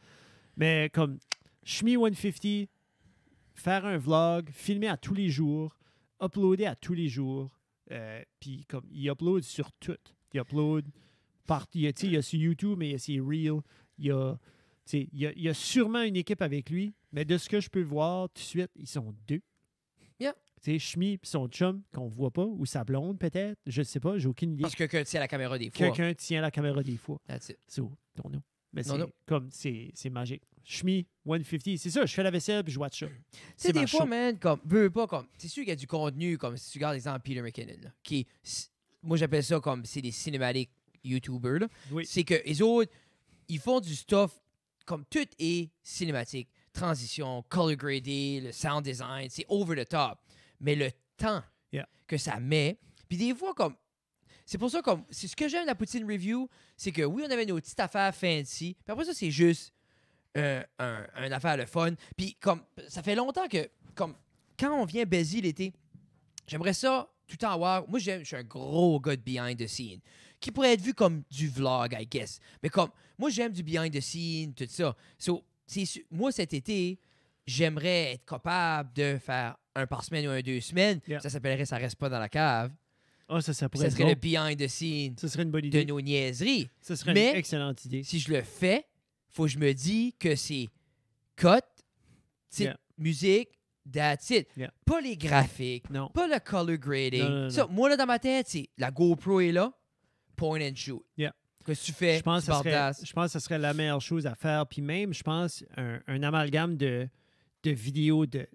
Mais comme Shmi 150, faire un vlog, filmer à tous les jours, uploader à tous les jours, puis comme il upload sur tout. Il upload partout. Il y a sur YouTube, mais il y a ses Reels. Il y a sûrement une équipe avec lui, mais de ce que je peux voir tout de suite, ils sont 2. Yeah. Tu sais, Shmi et son chum, qu'on voit pas, ou sa blonde peut-être, je sais pas, j'ai aucune idée. Parce que quelqu'un tient la caméra des fois. Quelqu'un tient la caméra des fois. That's it. So, don't know. Mais Non, c'est non. comme, c'est magique. Shmi 150, c'est ça, je fais la vaisselle puis je watch ça. Tu sais, C'est des ma fois, show. man, comme, pas comme, c'est sûr qu'il y a du contenu, comme si tu regardes l'exemple Peter McKinnon, là, moi j'appelle ça comme, c'est des cinématiques YouTubers, là. Oui. C'est que les autres, ils font du stuff, comme tout est cinématique. Transition, color gradé, le sound design, c'est over the top. Mais le temps Yeah. que ça met, puis des fois, comme, c'est pour ça, comme, c'est ce que j'aime de la Poutine Review, c'est que oui, on avait nos petites affaires fancy, puis après ça, c'est juste un affaire de fun. Puis comme, ça fait longtemps que, comme, quand on vient busy l'été, j'aimerais ça tout le temps avoir. Moi, je suis un gros gars de behind the scene, qui pourrait être vu comme du vlog, I guess. Mais comme, moi, j'aime du behind the scene, tout ça. So, moi, cet été, j'aimerais être capable de faire un par semaine ou un 2 semaines. Yeah. Ça s'appellerait Ça reste pas dans la cave. Ah, ça Puis pourrait ça être serait le drôle. behind the scene Ça serait une bonne de idée. nos niaiseries. Ça serait Mais- une excellente idée. Si je le fais, faut que je me dise que c'est cut, c'est Yeah. musique, that's it. Yeah. Pas les graphiques, Non. pas le color grading. Non, non, Ça, non. moi, là, dans ma tête, c'est la GoPro est là, point and shoot. Yeah. Qu'est-ce que tu fais? Je pense, Tu que ça serait, bardasses. je pense que ce serait la meilleure chose à faire. Puis même, je pense, un amalgame de vidéos de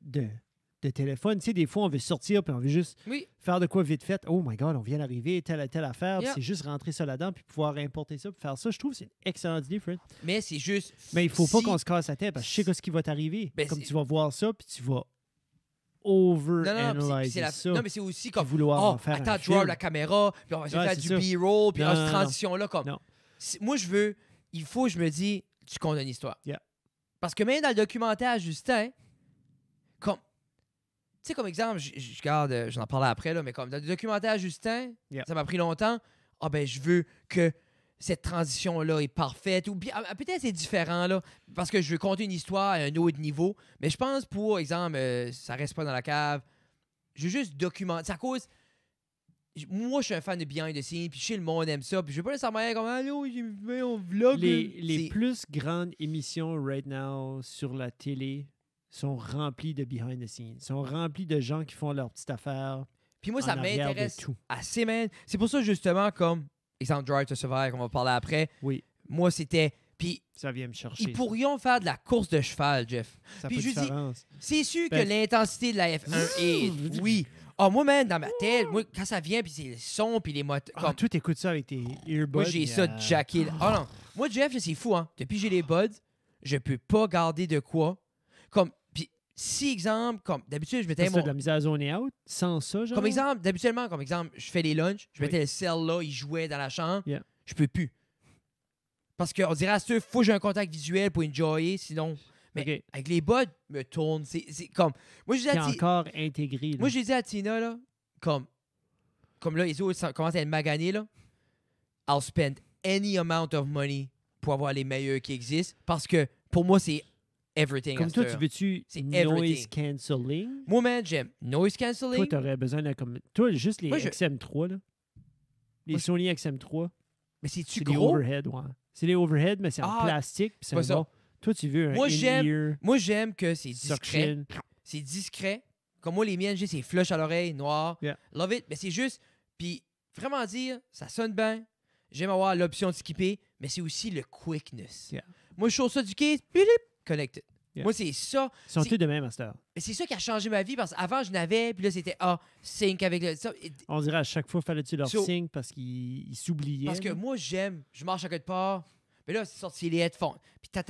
téléphone. Tu sais, des fois, on veut sortir puis on veut juste Oui, faire de quoi vite fait. Oh my God, on vient d'arriver, telle affaire. Puis Yeah. c'est juste rentrer ça là-dedans puis pouvoir importer ça puis faire ça. Je trouve que c'est une excellente idée, Fred. mais c'est juste. Mais il faut pas si- qu'on se casse la tête parce que je sais ce qui va t'arriver. Ben, Comme c'est- tu vas voir ça puis tu vas Non, non, puis over-analyser c'est la- ça. non, mais c'est aussi puis comme. vouloir Oh, en faire attends, un drop film. la caméra, puis on va Ouais, faire c'est du ça. B-roll, puis Non, cette non, non. transition-là. Comme, Non. moi, il faut que je me dis, tu comptes une histoire. Yeah. Parce que même dans le documentaire à Justin, comme. Tu sais, comme exemple, je garde, j'en parlais après, là, mais comme dans le documentaire à Justin, Yeah. ça m'a pris longtemps. Ah ben, je veux que cette transition-là est parfaite. Ou bien, peut-être c'est différent, là, parce que je veux compter une histoire à un autre niveau. Mais je pense, pour exemple, ça reste pas dans la cave. Je veux juste documenter. C'est à cause. Moi, je suis un fan de behind the scenes, puis je sais le monde aime ça, puis je veux pas nécessairement être comme allô, j'ai fait un vlog. Les C'est- plus grandes émissions right now sur la télé sont remplies de behind the scenes, sont remplies de gens qui font leur petite affaire. Puis moi, ça en arrière de m'intéresse tout. assez, man. C'est pour ça, justement, comme exemple Drive to Survive, qu'on va parler après. Oui, Moi, c'était. Puis, ça vient me chercher. ils pourrions faire de la course de cheval, Jeff. Ça puis fait je dis- différence. C'est sûr Ben- que l'intensité de la F1 est. Oui. Ah, moi, man, dans ma tête, moi, quand ça vient, puis c'est le son, puis les moteurs. Ah, toi, t'écoutes ça avec tes earbuds. Moi, j'ai ça euh, jacké. Ah non. Moi, Jeff, c'est fou, hein. Depuis que j'ai les buds, je peux pas garder de quoi. Comme, puis si, exemple, comme d'habitude, je mettais Parce que t'as de la misère à zoner out sans ça, genre? Comme exemple, comme exemple, je fais les lunchs, je Oui. mettais le sel là, il jouait dans la chambre. Yeah. Je peux plus. Parce qu'on dirait à ce faut que j'ai un contact visuel pour enjoyer, sinon. Mais OK. avec les buds, me tourne. C'est comme. Moi, je dis Qui à est encore intégré. Là. Moi, j'ai dit à Tina, là, comme là, les autres commencent à être maganés, là. I'll spend any amount of money pour avoir les meilleurs qui existent. Parce que pour moi, c'est everything. Comme à toi, cette tu heure. veux-tu C'est noise everything. cancelling? Moi, man, j'aime noise Toi, cancelling. t'aurais besoin de comme. Toi, juste les Moi, je- XM3, là. Les Moi, Sony XM3. Mais c'est-tu C'est des gros? overhead, ouais. C'est des overhead, mais c'est en Ah, plastique. Puis c'est pas un ça. bon. Toi, tu veux un Moi, in-ear Moi, j'aime que c'est discret. suction. C'est discret. Comme moi, les miennes, j'ai c'est flush à l'oreille, noir. Yeah. Love it. Mais c'est juste. Puis, vraiment dire, ça sonne bien. J'aime avoir l'option de skipper, mais c'est aussi le quickness. Yeah. Moi, je trouve ça du case, bip, connected. Yeah. Moi, c'est ça. Ils sont C'est- tous de même à cette heure. Mais c'est ça qui a changé ma vie parce qu'avant, je n'avais, puis là, c'était sync avec le. Ça, On dirait à chaque fois, fallait-tu leur So- signe parce qu'ils s'oubliaient. parce que là. moi, j'aime, je marche à quelque part, mais là, c'est sorti les headphones, puis ta.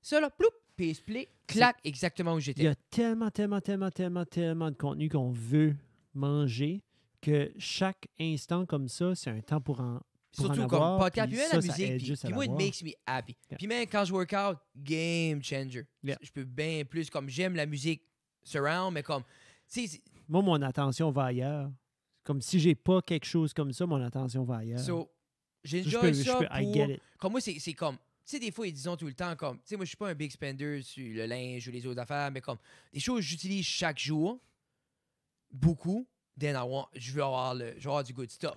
Ça, là, ploup, pace play, clac, exactement où Il y j'étais. a tellement de contenu qu'on veut manger que chaque instant comme ça, c'est un temps pour en Surtout avoir, comme podcast, puis puis même ça, la ça musique, aide puis, juste à puis moi, it l'avoir. makes me happy. Yeah. Puis même quand je work out, game changer. Yeah. Je peux bien plus, comme j'aime la musique surround, mais comme, tu sais, Moi, mon attention va ailleurs. Comme si j'ai pas quelque chose comme ça, mon attention va ailleurs. so, j'ai Ça, je enjoy peux, ça I pour... get it. Comme moi, c'est comme... Tu sais, des fois, ils disent tout le temps comme... Tu sais, moi, je suis pas un big spender sur le linge ou les autres affaires, mais comme des choses que j'utilise chaque jour, beaucoup, then je veux avoir du good stuff.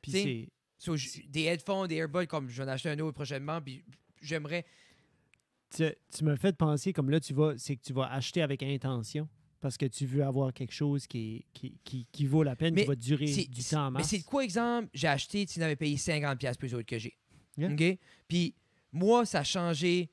Puis t'sais, c'est... So, des headphones, des earbuds, comme je vais en acheter un autre prochainement, puis j'aimerais... Tu m'as fait penser comme là, c'est que tu vas acheter avec intention parce que tu veux avoir quelque chose qui vaut la peine, Mais qui va durer c'est- du temps en Mais masse. c'est de quoi, exemple, j'ai acheté, tu n'avais payé 50$ plus autre que j'ai. Yeah. OK? Puis moi, ça a changé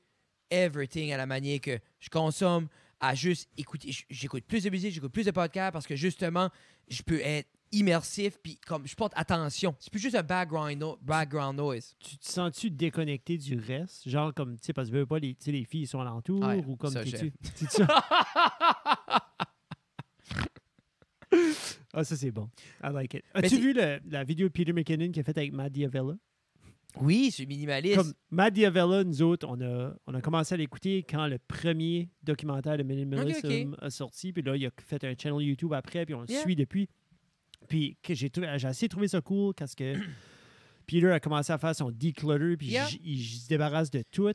everything à la manière que je consomme, à juste écouter. J'écoute plus de musique, j'écoute plus de podcasts parce que justement, je peux être immersif, puis comme je porte attention. C'est plus juste un background noise. Tu te sens-tu déconnecté du reste? Genre comme, tu sais, parce que tu veux pas, les filles sont alentour Ouais, ou comme ça, t'es-tu? C'est ça? Ah, ça, c'est bon. I like it. Mais As-tu c'est- vu la vidéo de Peter McKinnon qu'il a faite avec Matt Diavella? Oui, je suis minimaliste. Comme Matt Diavella, nous autres, on a commencé à l'écouter quand le premier documentaire de Minimalism a sorti. Puis là, il a fait un channel YouTube après, puis on le Yeah. suit depuis. Puis que j'ai essayé de trouver ça cool parce que Peter a commencé à faire son declutter, puis Yeah. il se débarrasse de tout.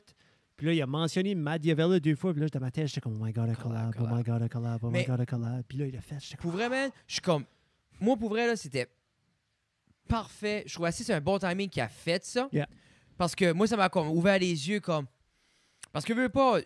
Puis là, il a mentionné Matt Diavella 2 fois, puis là, dans ma tête, j'étais comme, oh my god, a collab, oh my god, a collab, oh my Mais- god, a collab. Puis là, il a fait, j'étais comme, Pour vrai, man, je suis comme... Moi, pour vrai, là, c'était parfait. Je trouve assez c'est un bon timing qui a fait ça. Yeah. Parce que moi, ça m'a comme ouvert les yeux comme... Parce que, veux pas,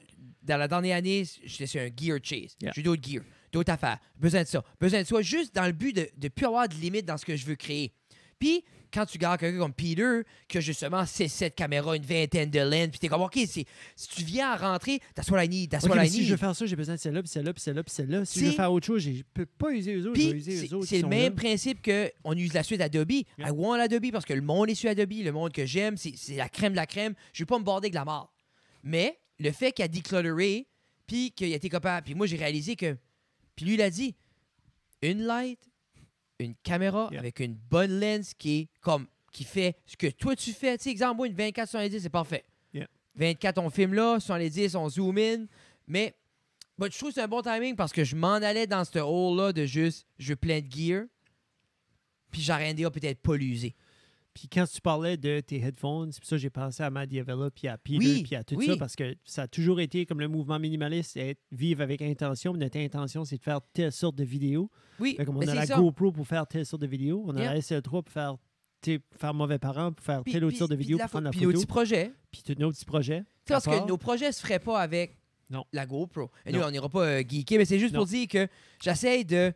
dans la dernière année, j'étais sur un gear chase. Yeah. J'ai d'autres gears, d'autres affaires, besoin de ça, besoin de ça, juste dans le but de ne plus avoir de limites dans ce que je veux créer. Puis, quand tu gardes quelqu'un comme Peter, qui a justement 6-7 caméras, une vingtaine de lens, puis t'es comme, OK, si tu viens à rentrer, that's what I need, that's OK, what mais I si need. je veux faire ça, j'ai besoin de celle-là, puis celle-là, puis celle-là, puis celle-là. Si je veux C'est- faire autre chose, je peux pas user eux autres, je vais Puis, user eux autres. c'est qui le sont même là. principe qu'on use la suite Adobe. Yeah. I want Adobe parce que le monde est sur Adobe, le monde que j'aime, c'est la crème de la crème. Je veux pas me border avec la mort. Mais le fait qu'il a declutteré, puis qu'il a été capable, puis moi j'ai réalisé que, puis lui il a dit, une light, une caméra Yeah. avec une bonne lens qui fait ce que toi tu fais. Tu sais, exemple, moi une 24-70, c'est parfait. Yeah. 24, on filme là, 70, on zoom in. Mais je trouve que c'est un bon timing parce que je m'en allais dans ce hole-là de juste, je veux plein de gear, puis j'arrêtais à peut-être pas l'user. Puis quand tu parlais de tes headphones, c'est pour ça que j'ai pensé à Matt Diavella, puis à Peter, Oui, puis à tout oui. ça, parce que ça a toujours été comme le mouvement minimaliste, vivre avec intention. Mais notre intention, c'est de faire telle sorte de vidéo. Oui, Fait comme on mais a c'est la ça. GoPro pour faire telle sorte de vidéo. On a Yeah. la SL3 pour faire mauvais parents, pour faire Puis- telle autre puis- sorte de puis vidéo, la pour prendre la Puis nos photo. petits projets. Puis tous nos petits projets. Tu sais, parce à part. que nos projets se feraient pas avec Non. la GoPro. Et Non. nous, on n'ira pas geeker, mais c'est juste Non. pour dire que j'essaye de...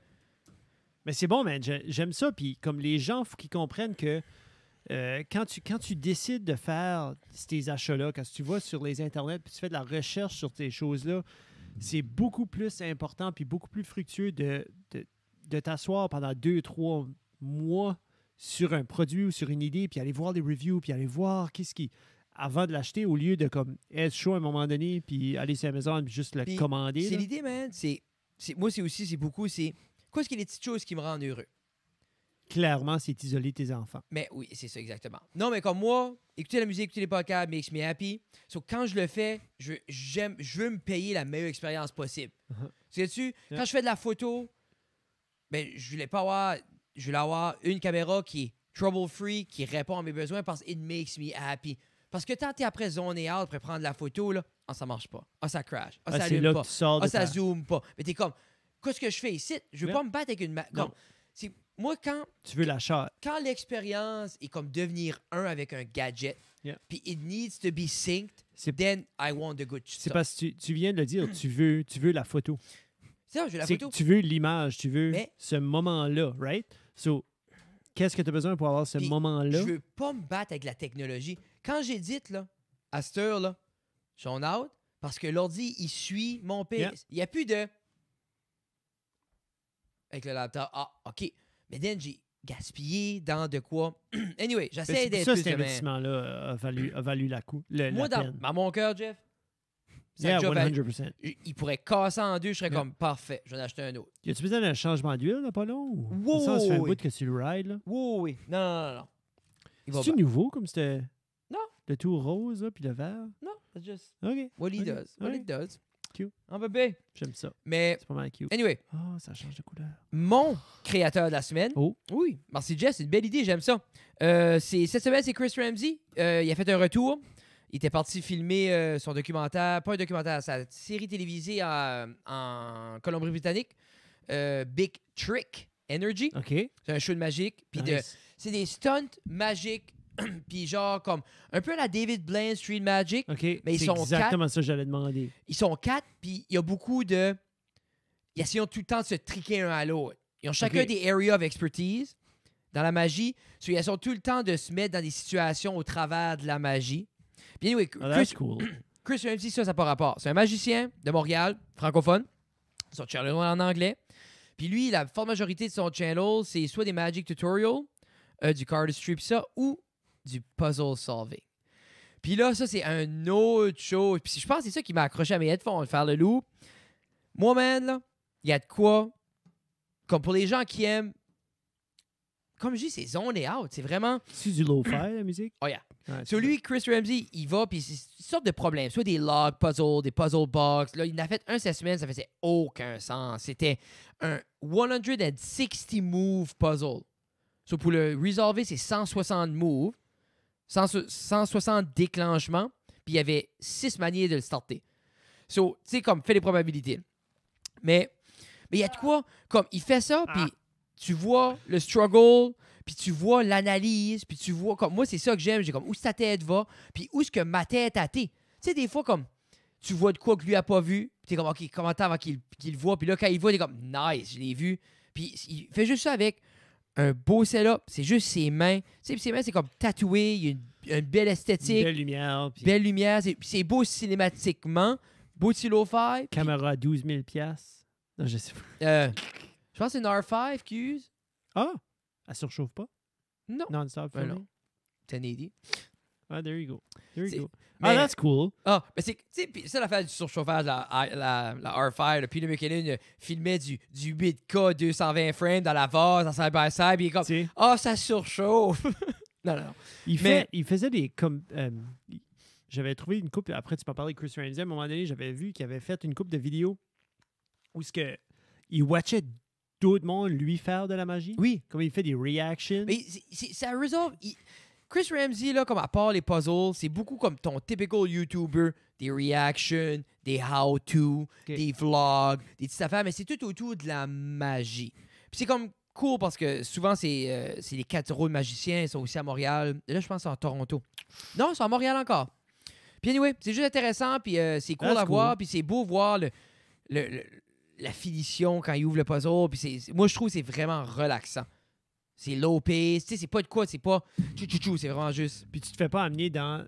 Mais c'est bon, man. J'aime ça. Puis comme les gens, il faut qu'ils comprennent que quand tu décides de faire ces achats-là, quand tu vas sur les internets puis tu fais de la recherche sur ces choses-là, c'est beaucoup plus important puis beaucoup plus fructueux de t'asseoir pendant 2-3 mois sur un produit ou sur une idée, puis aller voir les reviews, puis aller voir qu'est-ce qui... avant de l'acheter, au lieu de comme être chaud à un moment donné, puis aller sur Amazon puis juste le Puis commander. C'est là. l'idée, man. C'est moi, c'est beaucoup, c'est quoi ce qui est les petites choses qui me rendent heureux. Clairement, c'est isoler tes enfants. Mais oui, c'est ça, exactement. Non, mais comme moi, écouter la musique, écouter les podcasts makes me happy. So, quand je le fais, je veux me payer la meilleure expérience possible. Sais-tu, quand je fais de la photo, ben, je voulais avoir une caméra qui est trouble-free, qui répond à mes besoins parce que it makes me happy. Parce que quand t'es après zoner out pour prendre la photo, là, ça marche pas. Ça crash. Ça c'est allume là pas. que tu sors de Ça zoome pas. Mais t'es comme, qu'est-ce que je fais ici? Je veux Yeah. pas me battre avec une... Moi, Tu veux la chatte. quand l'expérience est comme devenir un avec un gadget, Yeah. puis it needs to be synced, C'est- then I want the good C'est stuff. parce que tu viens de le dire, tu veux la photo. C'est ça, je veux la C'est photo. que tu veux l'image, tu veux Mais- ce moment-là, right? So, qu'est-ce que tu as besoin pour avoir ce Puis, moment-là? Je veux pas me battre avec la technologie. Quand j'édite, là, à cette heure-là, je suis en out parce que l'ordi, il suit mon pace. Yeah. Il n'y a plus de... Avec le laptop, OK. Mais then, j'ai gaspillé dans de quoi. Anyway, Mais j'essaie c'est pour d'être ça, plus cet demain. investissement-là a valu la Moi, la peine. dans mon cœur, Jeff, ça Yeah, job 100%. il pourrait casser en deux, je serais Yeah. comme parfait, je vais en acheter un autre. Y a-tu besoin d'un changement d'huile, là, pas long? Wow, Ça fait un oui. bout que tu le rides, là. Oui. Non. Il va C'est-tu bien. nouveau, comme c'était... Non. Le tout rose, là, puis le vert? Non, c'est just OK. what he Ok. does. What Ouais. he does. Cute. Un bébé. J'aime ça. Mais, C'est pas mal cute. anyway, Oh, ça change de couleur. mon créateur de la semaine. Oh. Oui, merci Jess, c'est une belle idée, j'aime ça. Cette semaine, c'est Chris Ramsey. Il a fait un retour. Il était parti filmer son documentaire, pas un documentaire, sa série télévisée en Colombie-Britannique, Big Trick Energy. OK. C'est un show de magique. Puis Nice. c'est des stunts magiques. Puis genre comme un peu à la David Blaine Street Magic. OK. Mais ils c'est sont exactement ça que j'allais demander. Ils sont 4, puis il y a beaucoup de... Ils essayent tout le temps de se triquer un à l'autre. Ils ont chacun Ok. des areas of expertise dans la magie. So, ils essayent tout le temps de se mettre dans des situations au travers de la magie. Puis anyway, Oh, that's cool. Chris Ramsey, ça n'a pas rapport. C'est un magicien de Montréal, francophone. Son channel est en anglais. Puis lui, la forte majorité de son channel, c'est soit des magic tutorials, du cardistry, pis ça, ou du puzzle solving. Puis là, ça, c'est un autre chose. Puis je pense que c'est ça qui m'a accroché à mes headphones, faire le loup. Moi, man, là, il y a de quoi. Comme pour les gens qui aiment. Comme je dis, c'est zone et out. C'est vraiment. C'est du lo-fi, la musique? Oh, yeah. Ouais, Sur lui, Chris Ramsey, il va, puis c'est une sorte de problème. Soit des log puzzles, des puzzle box. Là, il en a fait un cette semaine, ça faisait aucun sens. C'était un 160 move puzzle. So, pour le résolver, c'est 160 moves, 160 déclenchements, puis il y avait 6 manières de le starter. So, tu sais, comme, fait les probabilités. Mais il y a de quoi, comme, il fait ça, puis tu vois le struggle, puis tu vois l'analyse, puis tu vois, comme, moi, c'est ça que j'aime, j'ai comme, où ta tête va, puis où est-ce que ma tête a été. Tu sais, des fois, comme, tu vois de quoi que lui a pas vu, puis t'es comme, OK, comment t'as avant qu'il le voit, puis là, quand il le voit, t'es comme, nice, je l'ai vu. Puis il fait juste ça avec un beau setup, c'est juste ses mains. Tu sais, puis ses mains, c'est comme tatoué, il y a une belle esthétique, Une belle lumière. Puis belle lumière, c'est beau cinématiquement, beau petit lo-fi. puis, caméra à 12 000 $. Non, je sais pas. je pense que c'est une R5 qu'ils usent. Ah! Elle surchauffe pas? Non. Non-stop Ben filming? non. 1080. Ah, there you go. There C'est- you go. mais- Ah, that's cool. Ah, mais c'est, tu sais, puis ça l'affaire du surchauffage, la R5, là, puis le McKinnon filmait du 8K 220 frames dans la vase, en side-by-side, puis il est comme, Tu sais, ça surchauffe. non. il faisait des... comme j'avais trouvé une coupe, après tu m'as parlé de Chris Ramsey, à un moment donné, j'avais vu qu'il avait fait une coupe de vidéos où ce que il watchait d'autres mondes lui faire de la magie. Oui. Comme il fait des reactions. Mais ça résolve. Chris Ramsey, là, comme à part les puzzles, c'est beaucoup comme ton typical YouTuber, des reactions, des how-to, des vlogs, des petites affaires, mais c'est tout autour de la magie. Puis c'est comme cool parce que souvent, c'est les 4 rôles magiciens, ils sont aussi à Montréal. Là, je pense que c'est en Toronto. Non, c'est à Montréal encore. Puis anyway, c'est juste intéressant, puis c'est cool That's à voir, cool. puis c'est beau voir la finition quand il ouvre le puzzle. Puis moi, je trouve que c'est vraiment relaxant. C'est low pace, tu sais, c'est pas de quoi, c'est pas chou, c'est vraiment juste. Puis tu te fais pas amener dans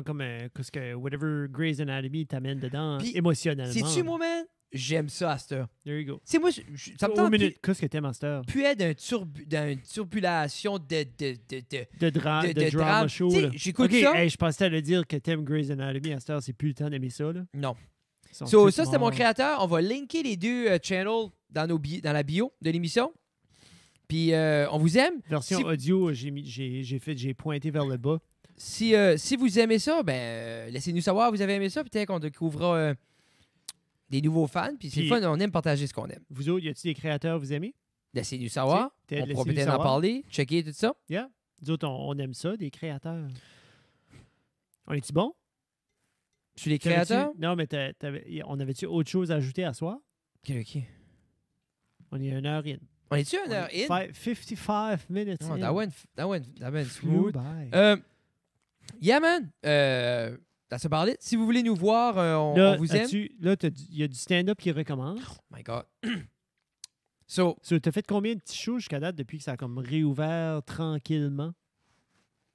comme qu'est-ce que whatever Grey's Anatomy t'amène dedans Puis, émotionnellement. C'est-tu, moi, man? J'aime ça à cette heure. There you go. Tu sais, moi, ça me tente minute, qu'est-ce que t'aimes à cette heure? plus d'une turbulation de De drama drame. show, Tu sais, là. j'écoute OK, ça. hey, je pensais à le dire que t'aimes Grey's Anatomy à cette heure, c'est plus le temps d'aimer ça, là. Non. Ils sont So, tous ça, c'était mon morts. créateur. On va linker les deux channels dans la bio de l'émission. Puis, on vous aime. Version Si- audio, j'ai pointé vers le bas. Si vous aimez ça, ben laissez-nous savoir vous avez aimé ça. Peut-être qu'on découvrira des nouveaux fans. Puis c'est Puis- fun, on aime partager ce qu'on aime. Vous autres, y a-t-il des créateurs que vous aimez? Laissez-nous savoir. Peut-être On pourra laissez-nous peut-être en savoir. parler, checker tout ça. Yeah. Nous autres, on aime ça, des créateurs. On est-tu bon? Je suis les créateurs. Non, mais on avait-tu autre chose à ajouter à soir? OK. On est 1 heure in. On est-tu une heure in? 55 minutes Oh, in. that went Flew smooth. by. Yeah, man. That's about it. Si vous voulez nous voir, on Là, vous aime. là, il y a du stand-up qui recommence. Oh my God. So, T'as fait combien de petits shows jusqu'à date depuis que ça a comme réouvert tranquillement?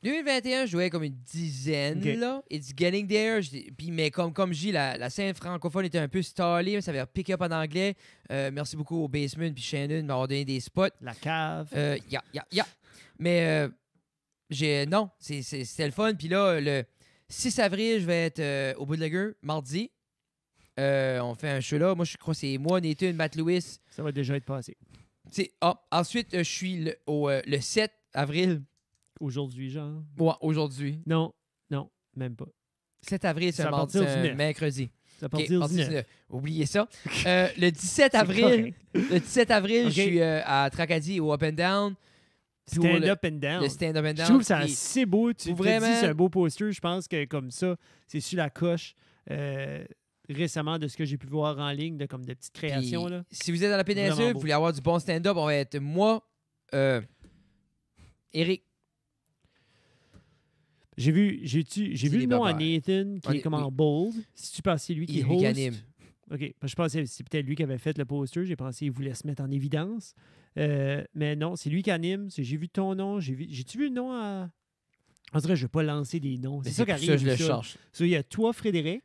2021, je jouais comme une dizaine, Ok. là. It's getting there. Puis, mais comme je dis, la scène francophone était un peu stallée. Ça avait pick up en anglais. Merci beaucoup au Basement puis Shannon de m'avoir donné des spots. La cave. Yeah. Mais non, c'était le fun. Puis là, le 6 avril, je vais être au Bootlegger, mardi. On fait un show là. Moi, je crois que c'est moi, Nathan, Matt Lewis. Ça va déjà être passé. Ensuite, je suis le 7 avril. Aujourd'hui, genre? Ouais, aujourd'hui. Non, même pas. 7 avril, c'est Ça un va mardi, partir c'est du un 9. mercredi. Ça OK, part dire mardi 19. 19. Oubliez ça. Le 17 C'est avril, correct. je suis à Tracadie au Up and Down. Puis au- Stand up and down. Le stand up and Je down. trouve ça puis- assez beau. Tu te vraiment- dis c'est un beau poster. Je pense que comme ça, c'est sur la coche récemment de ce que j'ai pu voir en ligne, de comme de petites créations. puis, Là. si vous êtes dans la péninsule, Vraiment vous beau. voulez avoir du bon stand-up, on va être moi, Eric. J'ai vu des le nom à babards. Nathan qui est comme en bold. Si tu penses que c'est lui qui Il est lui qui host. anime. OK. Je pensais que c'est peut-être lui qui avait fait le poster. J'ai pensé qu'il voulait se mettre en évidence. Mais non, c'est lui qui anime. J'ai vu ton nom. J'ai-tu vu le nom à. On dirait que je ne vais pas lancer des noms. Mais C'est ça qui pour arrive. ça, je le ça. cherche. So, il y a toi, Frédéric.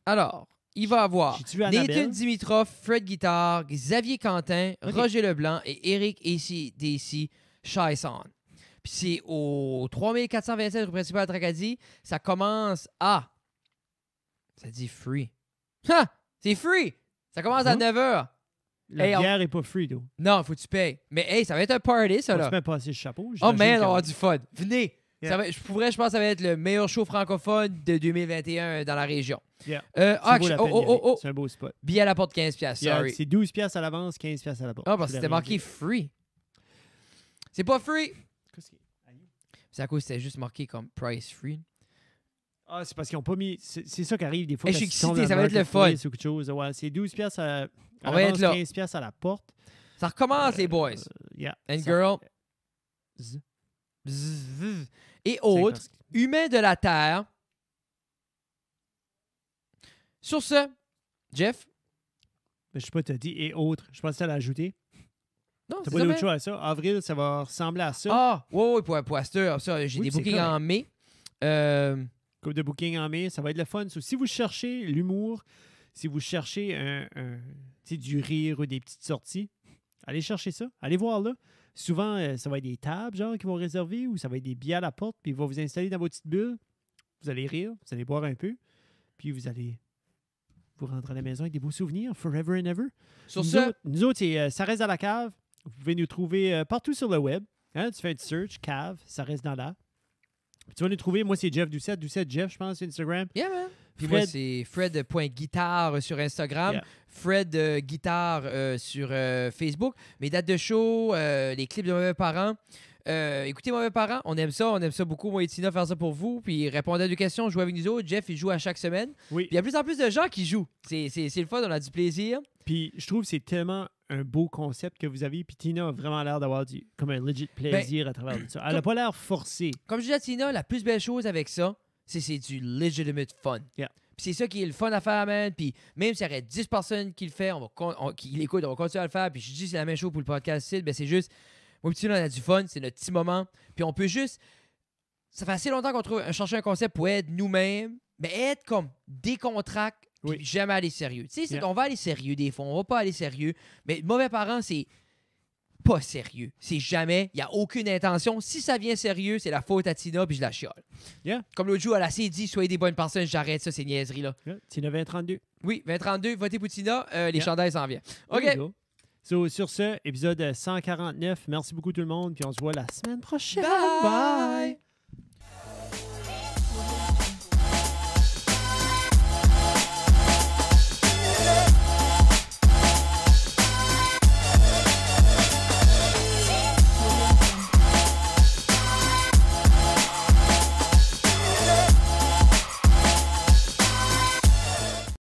Alors, il va avoir J'ai-tu vu Annabelle? Nathan Dimitrov, Fred Guitar, Xavier Quentin, Ok. Roger Leblanc et Eric AC/DC Shyson. Puis c'est au 3427 rue principale à Tracadie. Ça commence à. Ça dit free. Ha! C'est free! Ça commence à Hein? 9h. La Hey, on- bière n'est pas free, though. Non, faut que tu payes. Mais hey, ça va être un party, ça, On là. se met passer le chapeau. Oh j'imagine man, on que- va avoir du fun. Venez! Yeah. Ça va, je pense que ça va être le meilleur show francophone de 2021 dans la région. Yeah. Ah, Ça vaut la peine d'y aller. C'est un beau spot. billet à la porte 15$, Yeah, sorry. c'est 12 piastres à l'avance, 15 piastres à la porte. Ah, parce Je que voulais c'était marqué rien free. C'est pas free. dire. Qu'est-ce qui- C'est à cause que c'était juste marqué comme price free. Ah, c'est parce qu'ils n'ont pas mis. C'est ça qui arrive des fois. Hey, je quand suis tu tombes excité, dans ça va être le Marketplace ou quelque chose. Ouais, c'est 12 piastres à On va être là. 15 piastres à la porte. Ça recommence, les boys. Yeah. And Ça- girl. Z- Bzzz. Et c'est autres, parce que- humains de la Terre. Sur ce, Jeff. Mais je sais pas, t'as dit et autres. Je pensais à l'ajouter. Non, T'as c'est pas ça, d'autre man. choix à ça. Avril, ça va ressembler à ça. Ah, ouais, pour Astor. Ça, j'ai Oui, des c'est bookings correct. en mai. Coupe de booking en mai, ça va être le fun. So, si vous cherchez l'humour, si vous cherchez tu sais, du rire ou des petites sorties, allez chercher ça. Allez voir là. Souvent, ça va être des tables genre qui vont réserver ou ça va être des billets à la porte, puis ils vont vous installer dans votre petite bulle. Vous allez rire, vous allez boire un peu, puis vous allez vous rentrer à la maison avec des beaux souvenirs, forever and ever. Sur Nous ce, autres, nous autres, c'est Ça reste dans la cave. Vous pouvez nous trouver partout sur le web. Hein, tu fais un petit search, cave, ça reste dans là. Puis tu vas nous trouver, moi c'est Jeff Doucette, Doucette Jeff, je pense, sur Instagram. yeah, man. Puis Fred- moi, c'est Fred.guitare sur Instagram. Yeah. Fred Guitare sur Facebook. Mes dates de show, les clips de Mauvais Parents. Écoutez, Mauvais Parents, on aime ça beaucoup. Moi et Tina, faire ça pour vous. Puis répondre à des questions, jouer avec nous autres. Jeff, il joue à chaque semaine. Oui. Puis il y a plus en plus de gens qui jouent. C'est le fun, on a du plaisir. Puis je trouve que c'est tellement un beau concept que vous avez. Puis Tina a vraiment l'air d'avoir comme un legit plaisir à travers tout ça. Elle n'a pas l'air forcée. Comme je dis à Tina, la plus belle chose avec ça, c'est du legitimate fun. Yeah. Puis c'est ça qui est le fun à faire, man. Puis même s'il y aurait 10 personnes qui le font, qui l'écoutent, on va continuer à le faire. Puis je dis c'est la même chose pour le podcast, ben c'est juste, moi et Tina, on a du fun, c'est notre petit moment. Puis on peut juste, ça fait assez longtemps qu'on cherche un concept pour être nous-mêmes, mais être comme décontracté, puis Oui. jamais aller sérieux. Tu sais, c'est Yeah. qu'on va aller sérieux des fois, on va pas aller sérieux. Mais Mauvais Parents, c'est pas sérieux. C'est jamais, il n'y a aucune intention. Si ça vient sérieux, c'est la faute à Tina, puis je la chiale. Yeah. Comme l'autre jour, elle a assez dit, soyez des bonnes personnes, j'arrête ça, ces niaiseries-là. Tina 2032. Oui, 2032, votez Poutina. Les Yeah. chandails s'en viennent. There you OK. go. So, sur ce, épisode 149. Merci beaucoup tout le monde, puis on se voit la semaine prochaine. Bye.